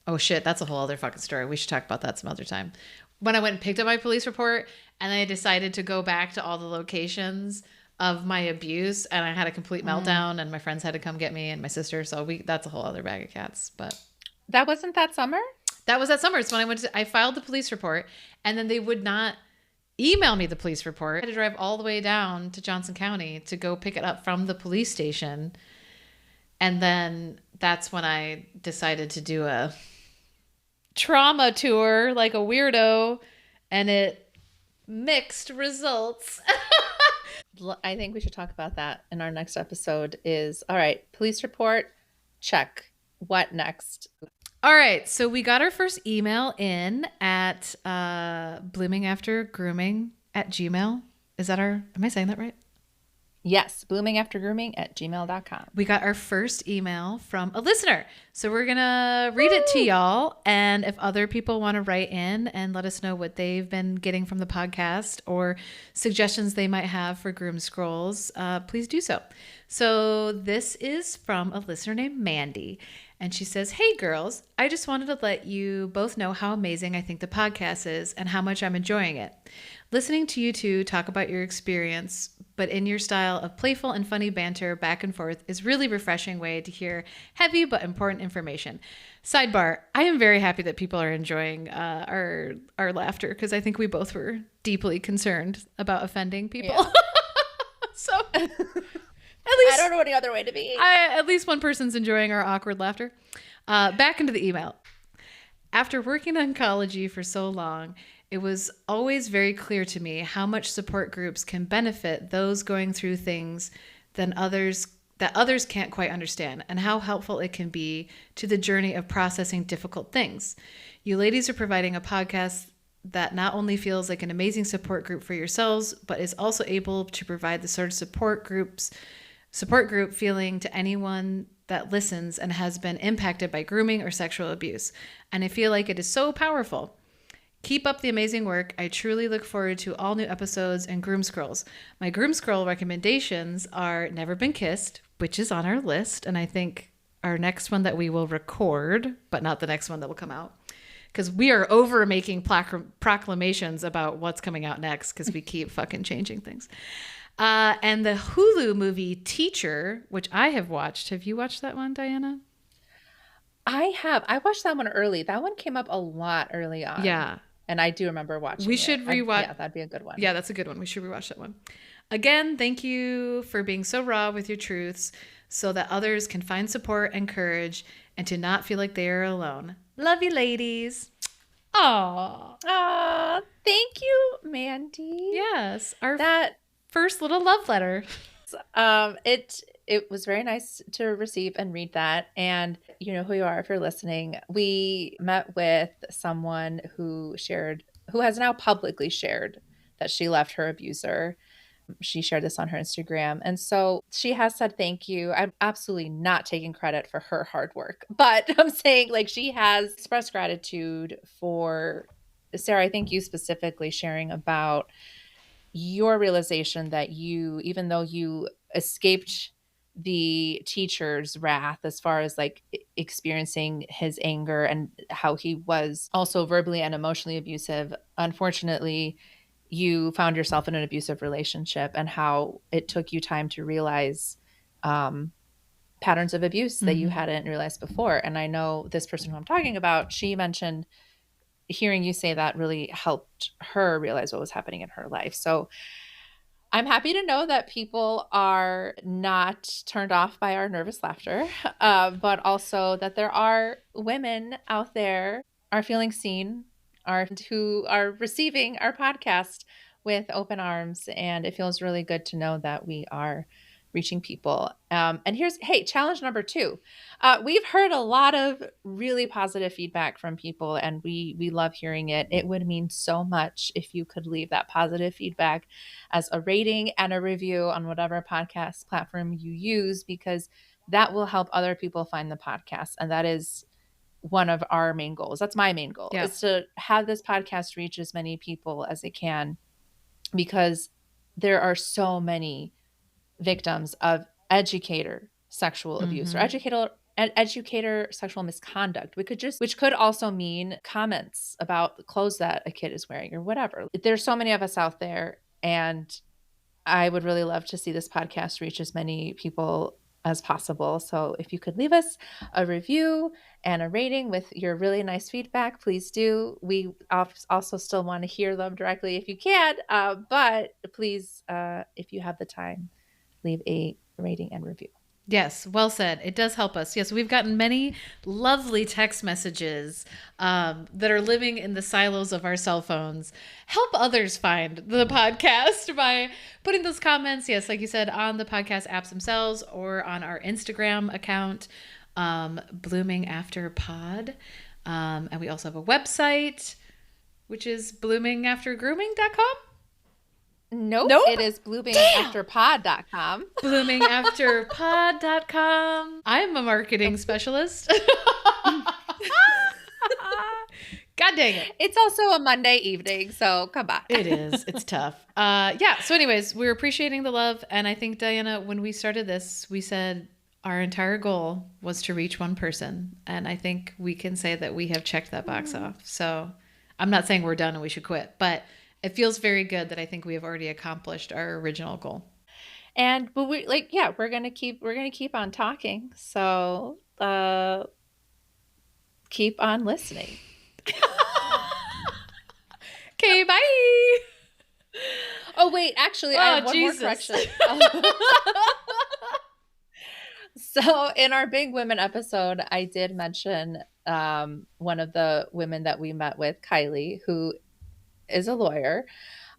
Oh shit, that's a whole other fucking story. We should talk about that some other time. When I went and picked up my police report and I decided to go back to all the locations of my abuse, and I had a complete meltdown, and my friends had to come get me and my sister. So that's a whole other bag of cats. But that wasn't that summer? That was that summer. It's when I filed the police report, and then they would not email me the police report. I had to drive all the way down to Johnson County to go pick it up from the police station. And then that's when I decided to do a trauma tour like a weirdo, and it mixed results. I think we should talk about that in our next episode. All right, police report, check. What next? All right, so we got our first email in at bloomingaftergrooming@gmail. Am I saying that right? Yes, bloomingaftergrooming@gmail.com. We got our first email from a listener. So we're going to read it to y'all. And if other people want to write in and let us know what they've been getting from the podcast or suggestions they might have for Groom Scrolls, please do so. So this is from a listener named Mandy. And she says, "Hey girls, I just wanted to let you both know how amazing I think the podcast is and how much I'm enjoying it. Listening to you two talk about your experience, but in your style of playful and funny banter back and forth, is really refreshing way to hear heavy but important information. Sidebar, I am very happy that people are enjoying our laughter, because I think we both were deeply concerned about offending people. Yeah. So at least I don't know any other way to be. At least one person's enjoying our awkward laughter. Back into the email. After working in oncology for so long, it was always very clear to me how much support groups can benefit those going through things that others can't quite understand, and how helpful it can be to the journey of processing difficult things. You ladies are providing a podcast that not only feels like an amazing support group for yourselves, but is also able to provide the sort of support group feeling to anyone that listens and has been impacted by grooming or sexual abuse. And I feel like it is so powerful. Keep up the amazing work. I truly look forward to all new episodes and Groom Scrolls. My Groom Scroll recommendations are Never Been Kissed, which is on our list, and I think our next one that we will record, but not the next one that will come out, because we are over making proclamations about what's coming out next, because we keep fucking changing things. And the Hulu movie Teacher, which I have watched. Have you watched that one, Diana? I have. I watched that one early. That one came up a lot early on. Yeah. And I do remember watching We should rewatch. Yeah, that'd be a good one. Yeah, that's a good one. We should rewatch that one. Again, thank you for being so raw with your truths so that others can find support and courage and to not feel like they are alone. Love you, ladies. Aww. Aw, thank you, Mandy. Yes. Our that first little love letter. it it was very nice to receive and read that. And you know who you are if you're listening. We met with someone who has now publicly shared that she left her abuser. She shared this on her Instagram. And so she has said thank you. I'm absolutely not taking credit for her hard work, but I'm saying like she has expressed gratitude for Sarah. I think you specifically sharing about your realization that you, even though you escaped the teacher's wrath as far as like experiencing his anger and how he was also verbally and emotionally abusive, unfortunately, you found yourself in an abusive relationship and how it took you time to realize patterns of abuse that you hadn't realized before. And I know this person who I'm talking about, she mentioned hearing you say that really helped her realize what was happening in her life. So I'm happy to know that people are not turned off by our nervous laughter, but also that there are women out there are feeling seen, who are receiving our podcast with open arms. And it feels really good to know that we are reaching people. And challenge number 2. We've heard a lot of really positive feedback from people, and we love hearing it. It would mean so much if you could leave that positive feedback as a rating and a review on whatever podcast platform you use, because that will help other people find the podcast. And that is one of our main goals. That's my main goal, is to have this podcast reach as many people as it can, because there are so many victims of educator sexual abuse or educator sexual misconduct, which could also mean comments about the clothes that a kid is wearing or whatever. There's so many of us out there, and I would really love to see this podcast reach as many people as possible. So if you could leave us a review and a rating with your really nice feedback, please do. We also still want to hear them directly if you can, but please, if you have the time, leave a rating and review. Yes, well said. It does help us. Yes, we've gotten many lovely text messages that are living in the silos of our cell phones. Help others find the podcast by putting those comments, yes, like you said, on the podcast apps themselves or on our Instagram account, Blooming After Pod. And we also have a website, which is bloomingaftergrooming.com. Nope. It is bloomingafterpod.com. Bloomingafterpod.com. I'm a marketing specialist. God dang it. It's also a Monday evening, so come on. It is. It's tough. So anyways, we're appreciating the love. And I think, Diana, when we started this, we said our entire goal was to reach one person. And I think we can say that we have checked that box off. So I'm not saying we're done and we should quit, but it feels very good that I think we have already accomplished our original goal. But we're gonna keep on talking. So keep on listening. Okay, bye. Oh wait, actually, I have one more correction. So in our Big Women episode, I did mention one of the women that we met with, Kylie, who is a lawyer,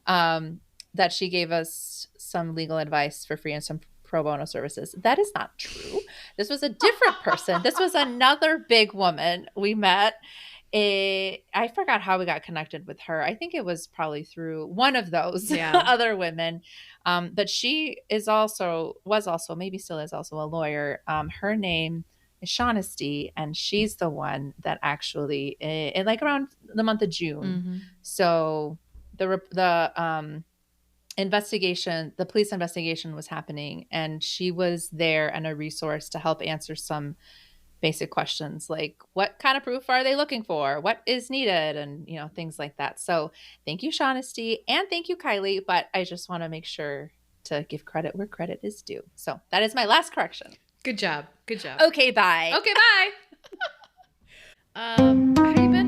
that she gave us some legal advice for free and some pro bono services. That is not true. This was a different person. This was another big woman we met. I forgot how we got connected with her. I think it was probably through one of those other women. But she was also, maybe still is also a lawyer. Her name is Shaughnessy, and she's the one that actually, in like around the month of June. So the investigation, the police investigation was happening, and she was there and a resource to help answer some basic questions like what kind of proof are they looking for, what is needed, and things like that. So thank you, Shaughnessy, and thank you, Kylie, but I just want to make sure to give credit where credit is due. So that is my last correction. Good job. Okay, bye. How you been?